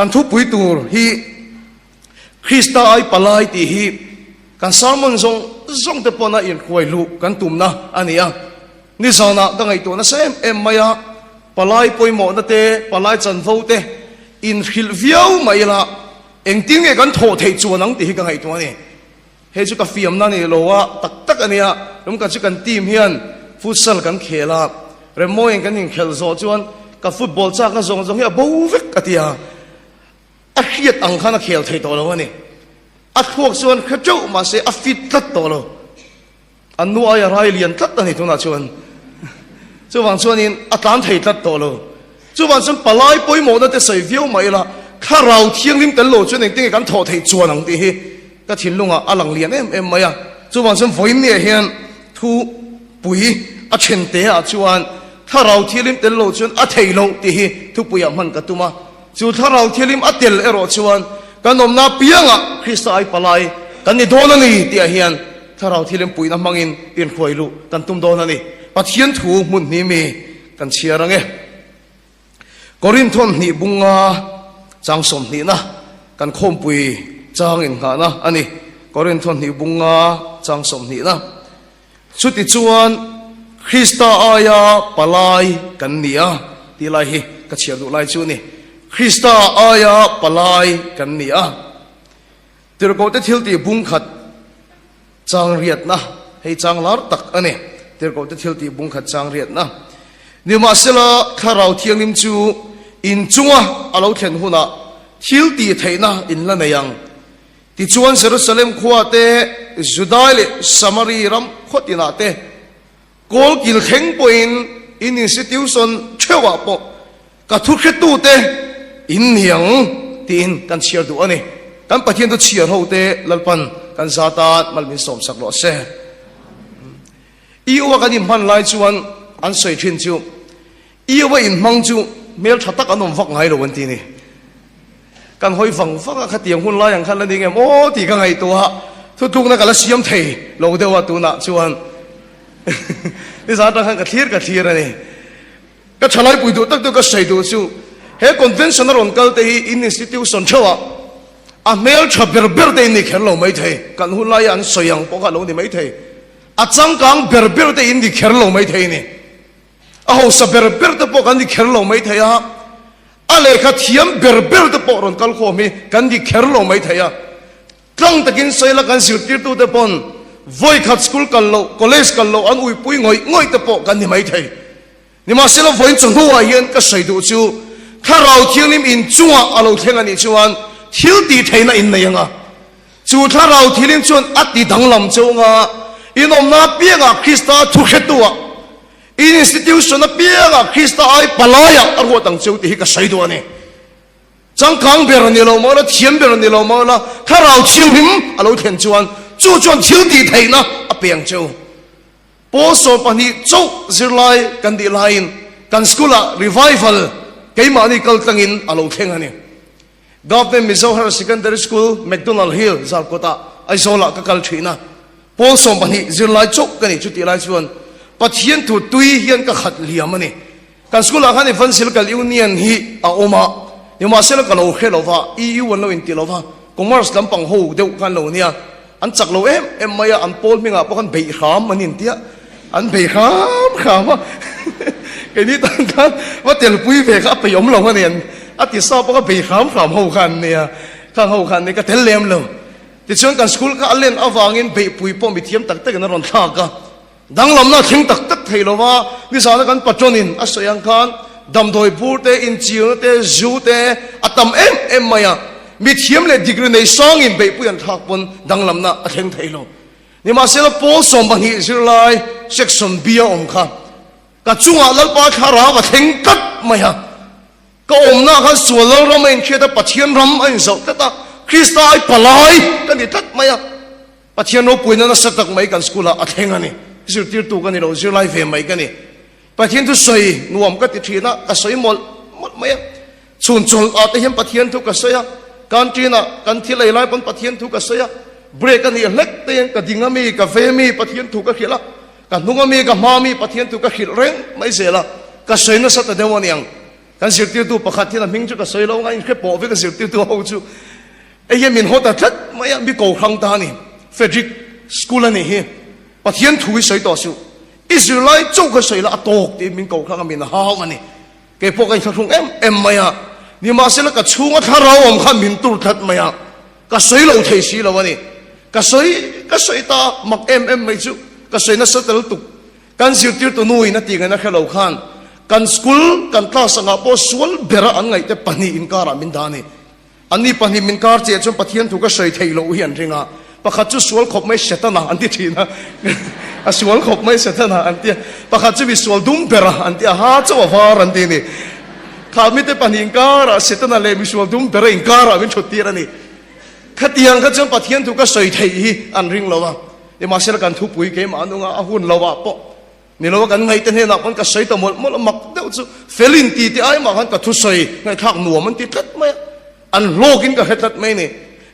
กันทุบปุยตูฮีคริสต์ไอปลายตีฮีกันสามัญทรงเตปนาอินควยลูกันตุมนะอันนี้อ่ะนี่สานะตั้งไอตัวนะเซมมายาปลายปอยหมอนะเตปลายจันโฟเตอินฮิลวิวไม่ละเองติ้งเอกันโถเทจวนนังตีกันไอตัวนี่เฮจุกับฟิล์มนั่นนี่โลว่าตักอันนี้อ่ะแล้วมันก็จะกันทีมเฮียนฟุตซอลกันเขลับเรมโมเองกันยิงเขลโซจวนกับฟุตบอลจากกันส่งเฮียบูวิกกันที่อ่ะอัดเขียดอังคารเขลเทตัวแล้วนี่อัดพวกส่วนขจุมาเสียอัดฟิตตัดตัวแล้วอันนู้นอะไรเรียนตัดอันนี้ตัวน่ะชวนจู่วันส่วนนี้อัดล้านเทตัดตัวแล้วจู่วันส่วนปลายปอยหมดนั่นแต่ใส่ฟิวไม่ละข้าเราเที่ยงริมตลอดจนเองติ้งกันโถเทจวนนังตีก็ทิ้งลงอ่ะอันหลังเรียนไม่อ่ะจู่วันส่วนฝนเนี่ยเห็นทุปุยอัดเชนเตะจู่วันถ้าเราเที่ยงริมตลอดจนอัดเทลงตีทุปุยมันก็ตัวมาจู่ถ้าเราเที่ยงริมอัดเทลรอจวนกันนมนาเปียงอ่ะคริสต์ไอปลายกันนี่โดนนี่ที่เฮียนถ้าเราที่เล่นปุ๋ยน้ำมังอินเอียนควยลุกันตุ้มโดนนี่ปัจเจียนถูมุนนี่มีกันเชียร์รังเงกอรินทอนนี่บุงอาจางสมนี่นะกันโคมปุ๋ยจางอินหานะอันนี้กอรินทอนนี่บุงอาจางสมนี่นะสุดที่ชวนคริสต์อายาปลายกันนี่อ่ะที่ไรก็เชียร์ดูไรชูนี่คริสต์อายาปลายกันนี่อ่ะเดี๋ยวก็จะทิลตีบุ้งขัดจางเรียดนะให้จางลาร์ตักอันนี้เดี๋ยวก็จะทิลตีบุ้งขัดจางเรียดนะนี่มาเสละข้าเราเที่ยงนิมจูอินจังอ่ะเราเขียนหัวนะทิลตีไทยนะอินละในยังที่จวนเซรุสเลมขวาเตจุดายเลสมารีรัมขวตินาเตกอลกิลเข่งปอินอินสติวสันเชื่อว่าปกระทุกข์ตูเตอินเหนียงตีนกันเชียร์ดูอันนี้กันปะเทียนตัวเชียร์เขาเตะลัลปันกันซาตานมันมีสมสักหล่อเสอีว่ากันอินพันไลจวนอันสวยทิ้งจูอีว่าอินมังจูเมื่อทัดตักอันนมฟักไงหรอวันที่นี่กันหอยฝังฟักขัดเตียงหุ่นลายอย่างขันแล้วนี่ไงโอ้ตีกันไงตัวทุกๆนั่นกันละเสียมเทเราเดียวว่าตัวน่ะจวนนี่ซาตานกันเทียร์นี่ก็ฉลาดปุยตัวตั้งตัวก็ใส่ตัวจูเฮ้คอนเวนชั่นรอนกัลเตยอินสติทิวสันเชื่อว่าเมลชอบเบอร์เดย์นี่แค่เราไม่เทกันหุ่นลายอันสวยอย่างพวกเราเนี่ยไม่เทจังกังเบอร์เดย์นี่แค่เราไม่เทนี่เอาสับเบอร์เดย์พวกกันนี่แค่เราไม่เทอะอะไรก็เทียมเบอร์เดย์พวกรอนกัลโคมีกันนี่แค่เราไม่เทอะตั้งแต่กินใส่ละกันสิวติดตัวเตปอนวอยขัดสกูลกันโลคอลเลจกันโลอันอุ้ยปุยง่อยเตปอกันนี่ไม่เทนี่มาเสละวอยจังหัวเฮียนก็ใส่ดูจูข้าเราเที่ยงนิมอินจัวเราเที่ยงอันนี้จวนเที่ยวตีไทยน่ะอินไหนยังอ่ะจูถ้าเราเที่ยงจวนอัดตีดังลำจงอ่ะอินอมนาเปียงอ่ะคริสต์ทุกข์ตัวอินสติทิวชันเปียงอ่ะคริสต์ไอปลายอ่ะอันหัวตั้งเจ้าตีก็ใส่ตัวนี่จังกังเบรนี่เรามาแล้วเทียนเบรนี่เรามาแล้วข้าเราเที่ยงนิมเราเที่ยงจวนจูจวนเที่ยวตีไทยน่ะเปียงเจ้าโพสต์ปนี้เจ้าสิไลกันดีไลน์กันสกุลรีไวฟัลเกี่ยมานี่กัลตังอินอาลูเข่งอันนี้ Government Mizoram Secondary School McDonald Hill จากโคตาไอโซล่าก็กัลชีนะพอสมบัติจิไลจกกันนี่จุดที่ไลชวนปัจเจียนถูตุยเฮียนก็ขัดเลี้ยมันนี่กันสกุลอาคารในฟันสิลกัลยูเนียนฮีอาโอมายังมาเสลกันเราเขลว่า EU วันเราอินติลว่าคอมเมอร์สลำปังหูเดียวกันเราเนี่ยอันจักเราไม่อันโพลมิงอ่ะพวกกันเบียขามมันอินเดียอันเบียขามว่าไอ้นี่ตั้งกันว่าเดี๋ยวปุ้ยเบียก็ไปยมลงมาเนี่ยอัติสอบก็เบียขามหูกันเนี่ยข้างหูกันเนี่ยก็เทเลมเลยที่ชวนกันสกุลก็เล่นเอาวางเงินเบียปุ้ยป้อมไปเทียมตักเตกันนรนทากะดังลำน่าทิ้งตักเทเราว่าวิสาหกันปัจจุบันอัศยังกันดำโดยพูดเตอินจิวเตจูเตอัตมไม่อะมีเทียมเลยดิกรีในสองอินเบียปุ้ยอันทักปนดังลำน่าทิ้งเทเรานี่มาเสละโพสต์บังฮิสิไลเซ็กชันเบียอมค่ะก็จุงอาลัลปาคาราว่าทิ้งกัดไม่ฮะก็อมน่ากันส่วนเราไม่เชื่อแต่ปัจเจียนรำไอ้สาวแต่ตาคริสต์ไอปลายกันนี่ตัดไม่ฮะปัจเจียนเราปุยนั่นสัตว์ไม่กันสกุลอัดเฮงอันนี้สิติร์ตูกันนี่เราสิไลเฟไม่กันนี่ปัจเจียนทุกส่วนนวมก็ติดทีน่ะก็ส่วนหมดไม่ฮะส่วนอาจจะเห็นปัจเจียนทุกก็ส่วนการจีน่ะการที่ไล่ปนปัจเจียนทุกก็ส่วนเบรกกันนี่เล็กเตียงกับดิ่งมีกับเฟมีปัจเจียนทุกก็เขียนละกับนุ่งมีกับมามีปัจเจียนทุกก็เขียนเร่งไม่เสียละกับส่วนนั้นสัตว์เดียวนี่ยัง กันสิติวตัวประคัดที่นั่นมิงจุกกระสวยเราไงแค่ปอกไปกันสิติวตัวเอาจูไอ้ยังมินหัวตาทัดไม่ยังมีโกครั้งตานี่เฟดริกสกูลนี่เฮปะเทียนถุยสวยต่อสู้อิสราเอลจุกกระสวยละตกที่มินโกครั้งมินหาวมันนี่แกพวกไอ้ทุกเอ็มไม่อะนี่มาเสร็จแล้วก็ชูงถ้าเราอมขันมินตุลทัดไม่อะกระสวยเราเทสีแล้ววันนี้กระสวยตาหมักเอ็มไม่จูกระสวยนั่นสุดตลตุกกันสิติวตัวนุ่ยนั่นตีกันนะแค่เราขันกันสกุลกันคลาสงาโปสวลเบระอันไงแต่ปนีอินการามินดานี่อันนี้ปนีมินการเจ้าจนปะเทียนถูกก็ใส่เทโลเฮียนริงอ่ะปะขัดจุสวลขบไม่เสร็จนะอันที่ทีนะสวลขบไม่เสร็จนะอันที่ปะขัดจุวิสวลดุมเบระอันที่หาเจ้าฟารันที่นี่ข้ามิแต่ปนีอินการาเสร็จนะเลยวิสวลดุมเบระอินการาวินชุดตีระนี่ขัดยังขัดจนปะเทียนถูกก็ใส่เทอันริงเราวะเดี๋ยวมาเสร็จกันทุบปุยเกมอันนู้นอาหุ่นเราวะปะนี่เรากันไงแต่เนี่ยนักมันก็ใส่ตัวหมดมักเดี๋ยวจะเฟลินตีที่ไอ้มากันก็ทุใส่ไงทักหนัวมันติดทัดไหมอันโลกินก็เฮ็ดทัดไหมนี่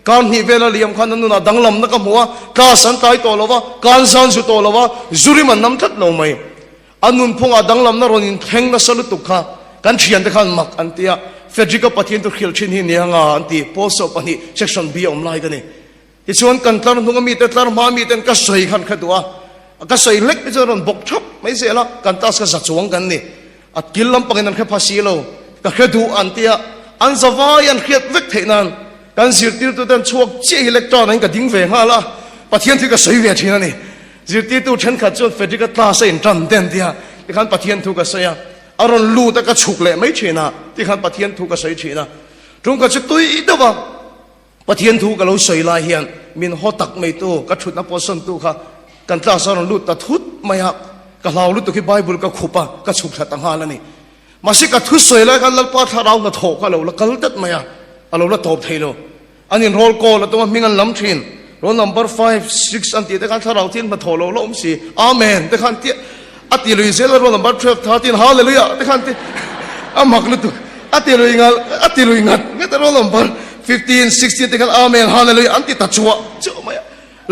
การที่เวลาเลี้ยงขันนั้นน่ะดังลำนักมัวกาสันตายตัวเราวะการสันสุตัวเราวะจุริมันน้ำทัดเราไหมอันนู้นพงดังลำนั่นเราอินแทงนั่นสลุตุกค่ะกันเชียนแต่ขันมักอันที่เฟดริกปะเทียนตัวเขียวชิ้นหินเนี่ยงาอันที่โพสต์ปะนี่เซ็กชันบีอมไลกันนี่ที่ชวนกันตลอดนุ่งมีแต่ตลอดมามีแต่ก็ใส่ขันขัดตัวก็ใส่เล็กไปจนบกทับไม่เสียละกันตัสก็สัดส่วนกันนี่อัดกินลำปังนั้นแค่ภาษีเราก็แค่ดูอันเตียอันสบายอันเครียดเวกเทนั้นกันสิติวตัวนั้นช่วงเจี๊ยอิเล็กตรอนนั้นก็ดิ้งเวงฮะละปะเทียนที่ก็ใส่เวทีนั่นนี่สิติวตัวฉันขัดจนเฟดก็ตาเส้นจันเต็มเดียที่ขันปะเทียนทุกก็ใส่อารมณ์ลู่แต่ก็ฉุกเลยไม่เชนะที่ขันปะเทียนทุกก็ใส่เชนะตรงก็จะตุยตัวว่าปะเทียนทุกก็เราใส่ลายเฮียนมินหัวตักไม่ตัวก็ชุดนับปอสันตัวค่ะกันตาสารลุตตะทุดไม่ฮักก็เราลุตตุที่ไบเบิลก็ขุปะก็ฉุกขัดต่างหากแล้วนี่มาสิกะทุสวยแล้วกันแล้วพอถ้าเราก็ถกก็เราแล้วก็ตัดไม่ฮักเราแล้วตบเทโลอันนี้โรลโกแล้วตัวมีเงินล้ำทินโรลนัมเบอร์5 6อันที่แต่กันถ้าเราทิ้งมาถกเราล้มสิอาเมนแต่กันที่อัติลุยเซลโรลนัมเบอร์12 13ฮาเลลูยาแต่กันที่อามักลุตตุอัติลุยงัดงั้นแต่โรลนัมเบอร์15 16แต่กันอาเมนฮาเลลูยาอันที่ตัดชัวเจ้าไม่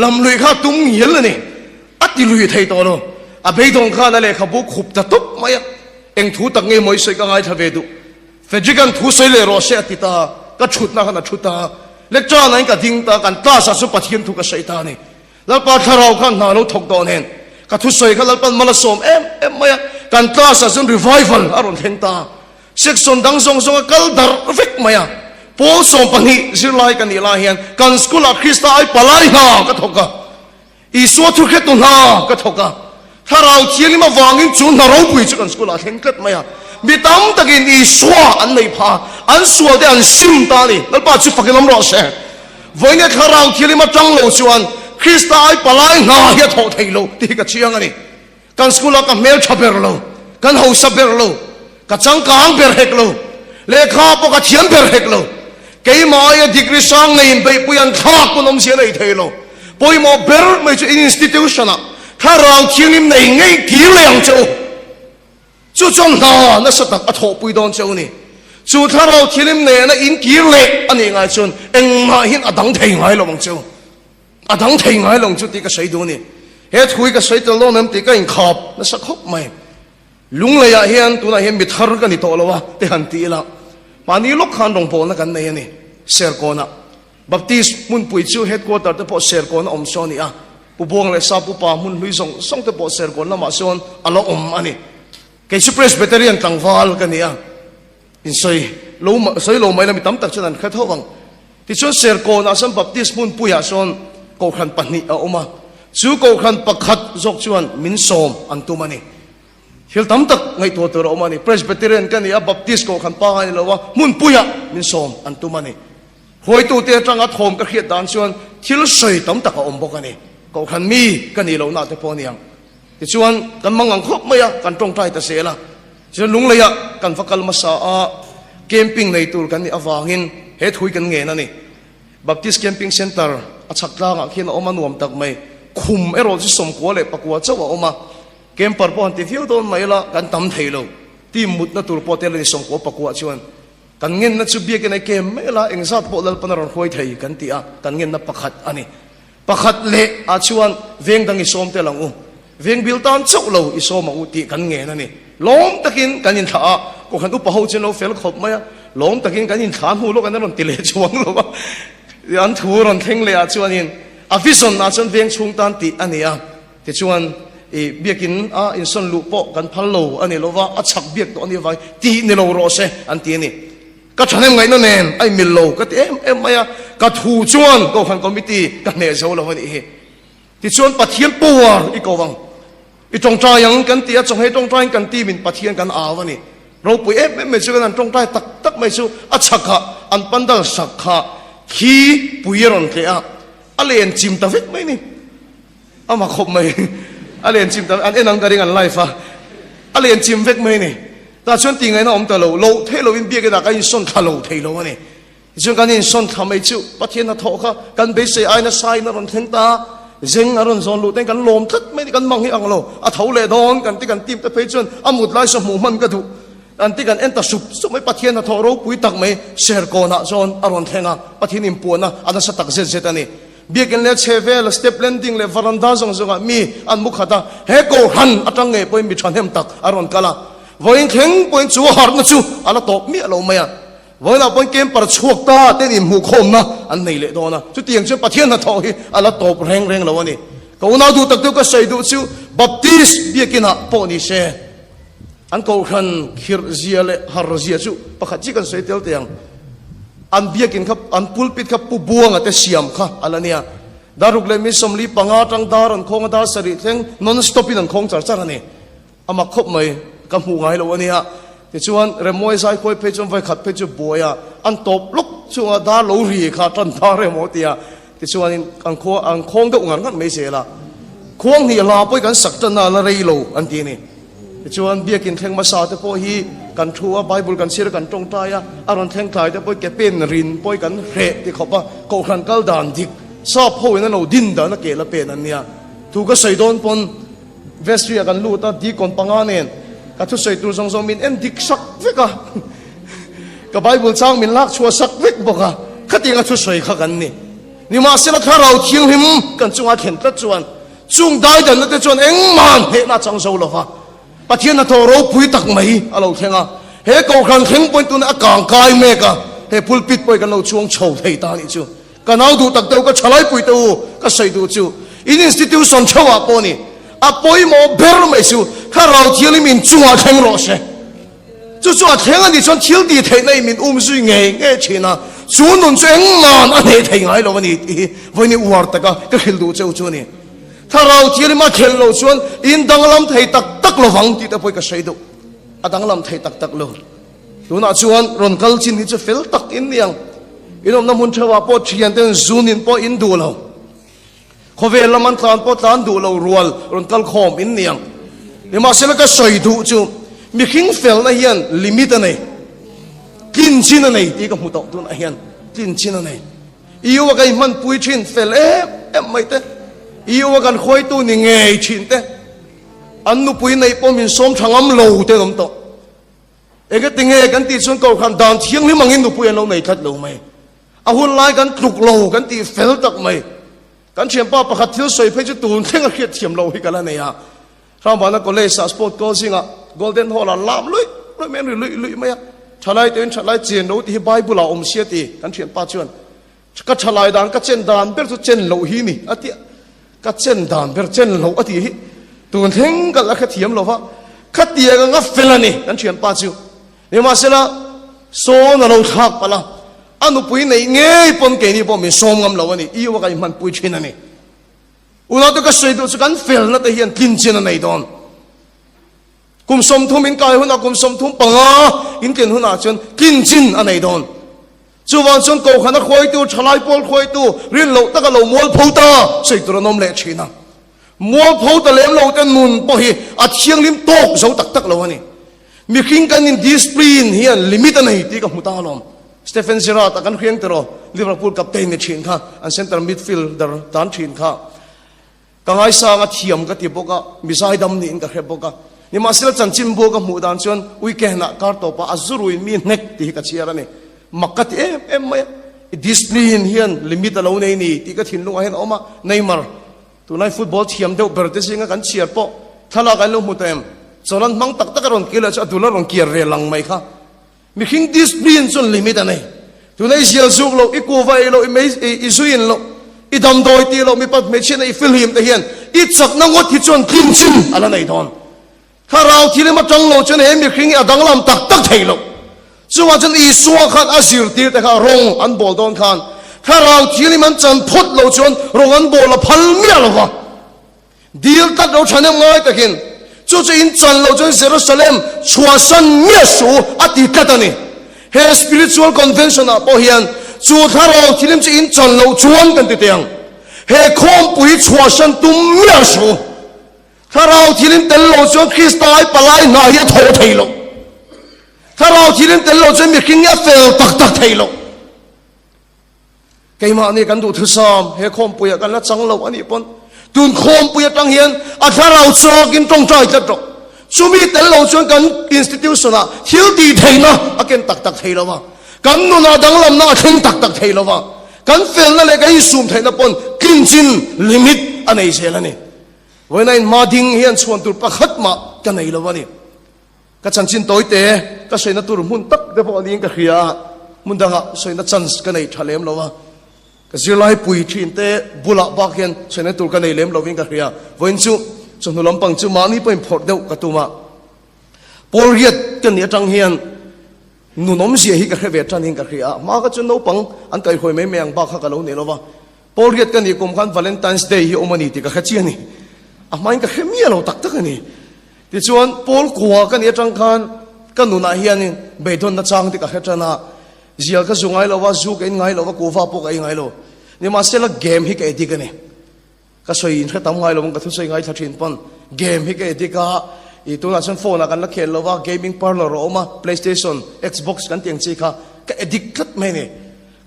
ลำลุยข้าตุ้งเหี้ยเลยนี่อัติลุยไทยตัวเราอาเบยตรงข้านั่นแหละขบุขุบตะตุบไม่เอ็งถูตักเงยมวยสวยก็ง่ายทวีดูเฟจิกันถูสวยเลยรอเสียติตาก็ชุดนะขนาดชุดตาเล็กจ้านั้นก็ดิ้งตากันตาสัสุปะเทียนถูกกับใส่ตานี่แล้วพอถ้าเราขันหาเราถกตอนเห็นก็ถูสวยกันแล้วเป็นมาลสมเอ็มไม่กันตาสัสุนรีไวฟัลอารมณ์เห็นตาเซ็กซ์ดังทรงกัลดาร์ฟิกไม่โพสต์ปัญหาสิไลกันนี่ลาเฮียนกันสกุลคริสต์ไอปลายนาก็ถกกันอีสวดทุกข์ตุนหาก็ถกกันถ้าเราเที่ยวนี้มาวางินจุนถ้าเราไปจุกันสกุลเห็นกัดไหมมีตั้มตะกินอีสวดอันไหนพาอันสวดได้อันซิมตาลีแล้วป้าจุฟักน้ำร้อนเสียวันนี้ถ้าเราเที่ยวนี้มาจังเราชวนคริสต์ไอปลายนาเฮียถอดไทยโลที่ก็เชียงอันนี้กันสกุลกันเมลชับเบอร์โลกันเฮาสับเบอร์โลกันจังกางเบอร์เฮกโลเลขาปกติเทียนเบอร์เฮกโลกี่มาเยดิกริสังในไปปุยันทากคนน้ำเสียในไทยโลปุยมาเบอร์ไม่ใช่อินสติทิวชั่นถ้าเราเที่ยวนี้ในไงกี่เลี้ยงเจ้าจู่จนน่าสตักอัฐปุยดอนเจ้านี่จู่ถ้าเราเที่ยวนี้ในนั้นอินกี่เล็กอันนี้ไงจนเอ็งมาเห็นอดังเทงไงลงเจ้าอดังเทงไงลงจุดที่ก็ใช้ดูนี่เฮ็ดคุยก็ใช้ตลอดน้ำตีก็อินขับนั่นสักขบไหมลุงเลยเห็นตัวนั้นเห็นบิดฮาร์กันนี่โตแล้ววะแต่หันตีละป่านนี้ลูกขันลงโผล่กันในนี่เซอร์โกนะบัพติสมุนปุยจูเฮดควอเตอร์เตปอเซอร์โกนะอมโซนี่อ่ะผู้บวงเลยซาผู้ป่ามุนลุยส่งเตปอเซอร์โกนะมาโซนอัลลอฮ์อันนี้แกชิเพรสเบเตอรียนตั้งวาลกันนี่อ่ะอินไซโลไม่ละมีตั้มตักฉะนั้นแค่เท่าวังที่ชนเซอร์โกนะสัมบัพติสมุนปุยอ่ะโซนโกขันปันนี่อ่ะออกมาจูโกขันปักขัดจกชวนมินโซมอันตุมันนี่เฮลตั้มตักไงตัวออกมานี่เพรสเบเตอรียนกันนี่อ่ะบัพติสโกขันป้าไงเราว่ามุนปุยอ่ะมินโซมอันตุมันนี่หอยตัวเตี้ยจังอัดหอมก็เขียดด่านชวนที่เราใส่ตั้มตักอมบอกกันนี่ก็ขันมีกันนี่เราหน้าแต่พอเนี่ยที่ชวนกันมังงังครบไม่อะกันตรงใจแต่เสียละชวนลุงเลยอะกันฟักกัลมาสาเกมปิ้งในตัวกันนี่อวางินเฮ็ดหุยกันเงี้ยนั่นนี่บัพติสเกมปิ้งเซ็นเตอร์อัชักลางอ่ะเขียนออกมานวมตักไม่คุมรถที่สมกัวเลยปะกัวเจ้าออกมาเกมปร์ปอนที่ฟิวโดนไม่ละกันตั้มเทโลที่มุดนั่นตัวโปรเตลที่สมกัวปะกัวชวนกันเงินนั่นสุบีกันในเกมไม่ละเองสัตว์พวกเราปนรหวยไทยกันที่อ่ะกันเงินนั่นประคัดอันนี้ประคัดเละอาชวนเวียงดังอิสอมเตลังเวียงบิลตันเจ้าเราอิสอมอุติกันเงินนั่นนี่ล้มตะกินกันยินท่า ก็ขันอุปหัวเจนเราเฟลขบไหมหลงตะกินกันยินขานหูลูกกันนั่นติเลชวงหรอวะอันทูรันเทงเลยชวนยินอาฟิสอนอาจนเวียงชุงตันติอันนี้ที่ชวนเบียกินอินสันลูปกันพัลโลอันนี้เราว่าชักเบียกตัวนี้ไว้ตีนี่เราโรเซอันตีนี่ก็ฉันเองไงนั่นเองไอ้มิลโลก็ไม่ก็ทูชวนก็ขันคอมมิตี้กันเนี่ยเจ้าเราวันนี้ที่ชวนปะเทียนปัวอีกวังอีจงใจยังกันตีจงให้จงใจกันตีมินปะเทียนกันวันนี้เราปุยไม่ช่วยกันจงใจตักไม่ช่วยชักขะอันปันดาชักขะขี้ปุยรอนเทียอะไรเอ็นจิมตาฟิกไหมนี่มาขบไหมอะไรเอ็นจิมตาอันนังการิงันไลฟ์อะไรเอ็นจิมฟิกไหมนี่แต่ชวนตีไงน้องตาเราเทเราอินเบียกันได้กันส่วนขาเราเทเราวันนี้ส่วนกันอินส่วนขาไม่ช่วยปะเทียนน่ะทอค่ะกันไปเสียไอ้น่ะใส่น่ะรอนเทงตาเจงอารมณ์ส่วนลูกแต่กันลมทัดไม่ได้กันมองให้อังโลเท้าเล่ดอนกันที่กันตีมตะเพยจนมุดไล่สมุมันก็ถูกอันที่กันเอ็นตะสุบไม่ปะเทียนน่ะทอเราปุยตักไม่เสียร์โกน่ะส่วนอารมณ์เทงอ่ะปะเทียนอิมปัวน่ะอันนั้นสตักเสียตันนี่เบียกันเลยเชฟเวลสเตปเลนดิ้งเลยฟารันดาส่งส่งมีอันมุขตาเฮโกหันอัตังเงยปุยมีชันเฮมตักอารมณ์กะละวันเข่งปุยจูหาร์นจูอันละตบมีอะไรไหมอ่ะวันนั้นปุยเกมปะชวกตาเต้นอิมหูคมนะอันนี้เลยโดนนะจุดที่ยังเชื่อปะเทียนน่ะทอฮีอันละตบแรงแล้ววันนี้ก็วันนั้นดูตักตัวก็ใส่ดูจูบัพติสเบียกินะปอนิเชอันก็ขันคิรเซียเลฮาร์เซียจูปะขัดจิกันใส่เตียวเตียงอันเบียกินครับอันปุลปิดครับปูบัวงแต่เสียมค่ะอะไรเนี่ยดารุกเลยมีสมลีปังอาจังดารันคงดาสริเทงนอนสต็อปินันคงจัดจานี่อามาคบไม่กำหูไงเราวันนี้ที่ชวนเรมวยใจคอยเพจจนไฟขัดเพจบัวอันตบลุกชวนดาลูรีค่ะจันดาเรมอตีที่ชวนอันคงก็งานกันไม่เสียละคงนี่ลาไปกันสักจันนาละเรโลอันที่นี่ที่ชวนเบียกินเทงมาสาแต่พอฮีกันทัวไบเบิลกันเชื่อกันตรงใจอารอนเทงไทยแต่พอแกเป็นรินพอกันเรที่เขาว่าโกขันกัลดานดิกชอบพูดนั่นเราดินดานักเกลเป็นอันเนี้ยถูกก็ใส่โดนปนเวสเทียกันลู่ตาดีก่อนปังอันเองก็ทุกใส่ตัวทรงมินเอ็นดิกสักวิกะก็ไบเบิลสร้างมินลักชัวสักวิกบอกอะขัดยังก็ทุกใส่ข้ากันนี่มาเสียละข้าเราเที่ยงหิมกันจงอาเข็นตัดจวนจงได้แต่นั่นแต่จวนเอ็งมันเฮน่าจังโซ่หรอฟ้าปะเทียนน่ะโทรเราปุยตักไม่อะไรเข่งเฮก็ขันเข่งปนตัวนั้นอากางกายเมกะเฮพุลปิดไปกันเราช่วงโฉบไทยตานี่จูกันเอาดูตักเต้าก็ฉลายปุยตัวก็ใส่ดูจูอินสติทิวสันเช่าปนี่อาปุยโมเบอร์ไม่จูข้าเราเที่ยวมินจงอาเข่งรอเช่จู่ๆเข่งอันนี้ฉันเที่ยวดีเทนในมินซุยเงี้ยเชนะจูนุ่นเจงมันอันนี้เทงไงเราวันนี้วัวตะก็เขลดูเจ้าจูนี่ถ้าเราเที่ยวมาเขลเราชวนอินดังลำไทยตักเราฟังที่ตะปุยก็ใส่ดูดังลำไทยตักเราดูน่าชวนรอนกัลจินนี่จะเฟลตักอินยังอินอมน้ำมันเชื่อว่าพอเชียนเต้นซูนินพออินดูเราขเวลมันทานพอทานดูเรารัวรอนกัลคอมอินยังนี่มาเสร็จก็ใส่ดูจูมีขิงเฟลนะเฮียนลิมิตอะไรกินชินอะไรที่ก็หูตกตัวนะเฮียนกินชินอะไรอีว่ากันมันปุยชินเฟลไม่เต้อีว่ากันคอยตัวนี่ไงชินเต้อันนู้ปุยในปอมินส้มช่างอ้ำโลเต้น้ำตกเอกติงเอกันตีส่วนเก่าขันดานเที่ยงหรือมังอินนู้ปุยเราในคัดโลไหมอาหุ่นไล่กันกลุกโลกันตีเฟลตักไหมกันเชียงป้าประคัดเที่ยวสวยเพชรตูนเท่งเขียดเทียมโลให้กันแล้วเนี่ยชาวบ้านก็เลยสปอร์ตก็สิงะโกลเด้นฮอลล์ลามลุยแม่นลุยไหมฉลายเต็นฉลายเจียนโน้ที่ไบเบิลเอาเสียตีกันเชียงป้าชวนก็ฉลายด่านก็เจนด่านเบอร์ตัวเจนโลฮีนี่อติก็เจนด่านเบอร์เจนโลอติตูนเท่งกันละแค่เทียมโลวะขัดเตียกันก็เฟลนี่กันเชียงป้าชิวนี่มาเสละโซนเราทักปะละอันนู้ปุยในเงี้ยปนเกนี่ปนมีส้มงำเราวะนี่อีว่ากันมันปุยชินนี่อุณาตัวก็ใส่ตัวกันเฟลนั่นแต่เฮียนกินชินในตอนกุมสมทุ่มอินกายหุ่นกุมสมทุ่มปังอินเกินหุ่นจนกินชินอันในตอนจูวันจนกูขันคอยตัวฉลายปอลคอยตัวเรียนเราตั้งแต่เรามัวพูดาใส่ตัวนมเละชินะมัวพูดแต่เลี้ยงเราแต่นุนพอเฮียอัดเชียงลิ้มโตกเสาตักเราวะนี่มีขิงกันอินดิสปลีนเฮียลิมิตอันไหนที่กับมุตาลมสเตฟานเซราตะกันเขียงตลอดลิเวอร์พูลกับเตนชินค่ะอันเซนเตอร์มิดฟิลด์ดานชินค่ะกังไอสางเทียมกับที่บอกว่ามิสายดำนี่กับเฮบอกว่านี่มาสิละจันจิมบอกกับมุดานชวนวิกเกนักการ์ตปะอัจรุยมีเน็กที่กับเชียร์นี่มักกะที่ไม่ดิสปลีนเฮียนลิมิตเราในนี่ที่กับทิ้งลงให้ออกมาในมาร์ตัวนั้นฟุตบอลเทียมเดียวเบอร์เดซิงกันเชียร์ปะถ้าเรากันลงมุดเต็ม solan mang tak tak ron kila cha tular ron kiar re lang mai kha mi khing discipline chun limit anei tunai sial suk lo I ko vai lo I mai I suin lo I dam doi ti lo mi pat me chen I film te hian I chak na ngot hi chon kim chin ala nei thon kha rau thi le ma tang lo chen he mi khing adang lam tak tak thei lo chuwa chen I suwa khan asir ti te kha rong an bol don khan kha rau thi le man chan phot lo chon rong an bol la phal mi lo wa deal tat lo chanem ngai takin chu chu in chan lo chon Jerusalem chua san mi su ati katani he spiritual convention a po hian chu tharo thilim chi in chan lo chuan kan ti tiang he khom pui chua san tum mi su tharo thilim tel lo chon Christai palai na ya tho thei lo tharo thilim tel lo chon mi king ya fel tak tak thei lo keima ni kan du thusam he khom pui kan la chang lo ani pon tun khom pui tang hian a tharo chok in tong trai chat ro chumi tel lo chon kan institution a thil ti theina aken tak tak thei lo wa kan nu na dang lam na thing tak tak thei lo wa kan fel na le kai sum theina pon kin chin limit anei selani when in mading hian chuan tur pakhat ma kan nei lo wani ka chan chin toi te ka soina tur mun tak de bo ani ka khia mun danga soina chance ka nei thalem lo wa ka zilai pui thin te bula ba hian soina tur ka nei lem lo win ka khia voin chu chunu lampang chu mani poin phot deu ka tuma por riat kan ni atang hian nu nom sia hi ka khave tan hin ka khia ma ka chu no pang an kai khoi me meang ba kha ka lo ne lo wa por riat kan ni kum khan Valentine's Day hi omani ti ka khachi ani a main ka khemia lo tak tak ani ti chuan pol kwa kan ni atang khan kan nu na hian in beidon na chang ti ka khatana zial ka zungai lo wa zu ken ngai lo wa ko fa po kai ngai lo ni ma sela game hi ka edi ka ni ka soi in kha tam ngai lo ka thu soi ngai thathin pon game hi ka edi ka I tu na chen phone kan la khel lo wa gaming parlor ro ma PlayStation Xbox kan tiang chi kha ka edik khat me ni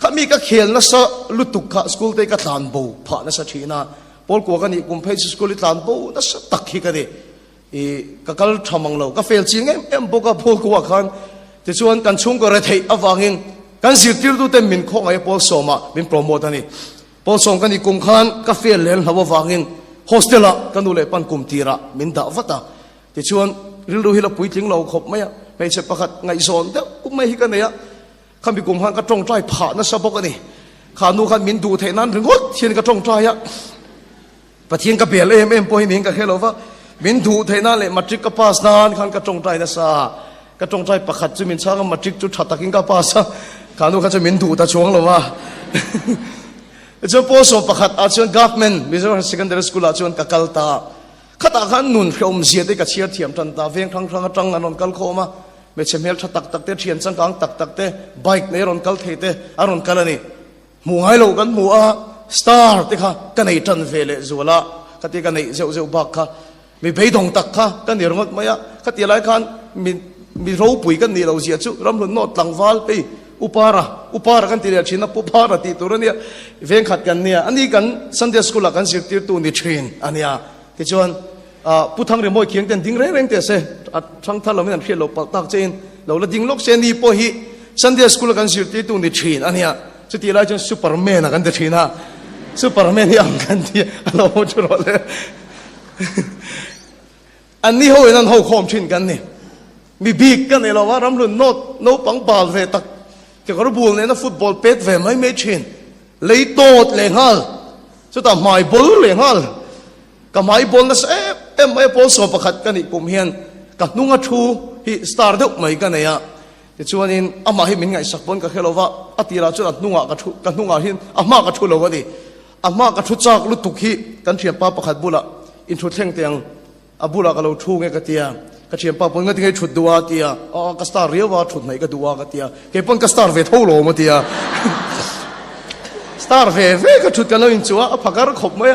kha mi ka khel na sa lutuk kha school te ka tlan bo pha na sa thina pol ko kan I kum phei school tlan bo na sa tak hi ka ni I ka kal thamang lo ka fel chi em bo ka pol ko khan ti chuan kan chung ko re thei awangin kan sir tir du te min khong ai pol soma min promote ani pol som kan I kum khan ka fel len hawa wangin hostela kan du le pan kum tira min da wata ti chuan ril ru hi la pui tling lo khop maya mai se pakhat ngai zon de kum mai hi ka neya khami kum han ka tong trai pha na sabok ani khanu khan min du theinan ringot thien ka tong trai ya pathian ka bel em po hi ning ka helova min du theinan le matric ka pass nan khan ka tong trai na sa ka tong trai pakhat chu min chang matric chu thataking ka pass khanu kha chu min du ta chuang lo wa cho po so pakhat a chuan government Mizoram secondary school a chuan ka kalta khata khan nun khom zia te ka chiar thiam tan ta veng thang thang atang anon kal khoma me chemel tha tak tak te thian chang kang tak tak te bike ne ron kal the te aron kalani mu ngai lo kan mu a star te kha ka nei tan vele zuala ka te ka nei zeu zeu bak kha mi beidong tak kha kan ni rongot maya ka ti lai khan mi ro pui kan ni lo zia chu ram lun no tlangwal pe upara kan ti le china upara ti turania veng khat kan nia ani kan Sunday school kan sir tir tu ni train ania ti chuan puthang re moi khiang ten ding reng te se thang thal lo men khel lo pak tak chen lo la ding lok se ni po hi Sunday school kan sir ti tu ni thin ania chu ti lai chon superman kan te thina superman yang kan ti lo chu ro le ani ho nan ho khom thin kan ni mi big kan e lo wa ram lun no pang bal ve tak ke ko bul ne na football pet ve mai me thin lei tot le hal chu ta mai bol le hal ka mai bol na em mai bol so pakhat kan I kum hian ka nunga thu hi star deuh mai kan ya ti chuanin ama hi min ngai sakpon ka khelova atira chu nunga ka nunga hin ama ka thu lo wadi ama ka thu chak lu tuk hi kan thiam pa pakhat bula in thu thleng tiang abula ka lo thu nge ka tia ka thiam pa pon ngai thut duwa tia ka star rewa thut mai ka duwa ka tia ke pon ka star ve tholo ma tia star ve ka thut ka lo in chuwa a phakar khop mai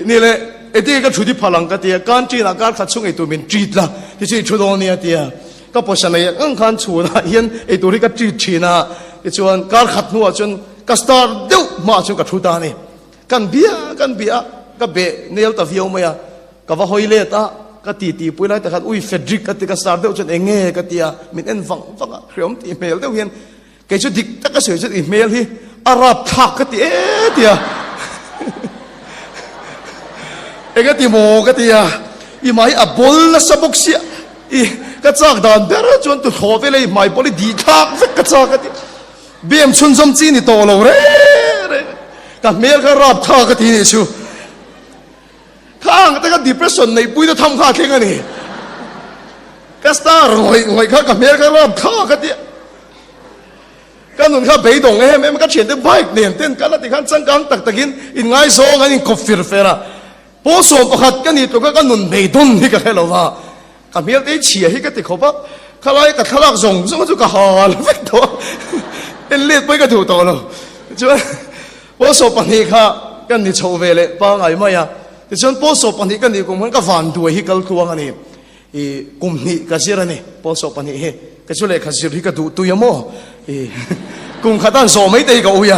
ni le eti ka thudi phalang ka tia kan chi na kar khat chung ei tu min treat la ti chi thu do nia tia ka posan ai ang khan chu na hian ei tu ri ka treat china ti chuan kar khat nu a chun ka star deu ma chu ka thu ta ni kan bia ka be nel ta viau maya ka va hoile ta ka ti puilai ta khat ui Frederick ka ti ka star deu chun enge ka tia min en vang khriom ti mail deu hian ke chu dik ta ka se chu email hi arab thak ka ti tia ega ti mo ka tia I mai a bol na sabok sia อีกระจากด่านเบรจวนตุขอไปเลยไม่พอดีทักกระจากกันเบี้ยมชุนสมจีนี่โตเราเร่กับเมียก็รับท่ากันทีนี่ชูข้างแต่ก็ดิเพรสชันในปุ้ยจะทำข้าเข่งกันนี่ก็สตาร์งอยข้ากับเมียก็รับท่ากันทีก็นุ่นข้าไปตรงเฮ้แม่มันก็เฉียนเต้นไบค์เนี่ยเต้นกันแล้วที่ขันสังกังตักตะกินอินไงโซ่กันอินกบฟิร์เฟร่าพอส่งประคัดกันนี่ตัวก็นุ่นไปตุนที่ก็ให้เราว่ากับเมียได้เฉียให้กันติเขาปะข้าไล่กับข้าลักส่งซึ่งมันจะกระหายไม่ตัวเอ็นเลียดไปก็ถูกตัวเราใช่ไหมพอส่งปัญหาข้ากันนี่โชว์เวเลยป้าไงไม่อะแต่ฉันพอส่งปัญหากันนี่กูมันก็ฝันตัวให้กัลตัวกันนี่กลุ่มนี้ก็เสียนี่พอส่งปัญหาก็ช่วยเลยก็เสียที่ก็ตัวยมั่วกลุ่มขัดตั้งส่งไม่ได้ก็อุ้ย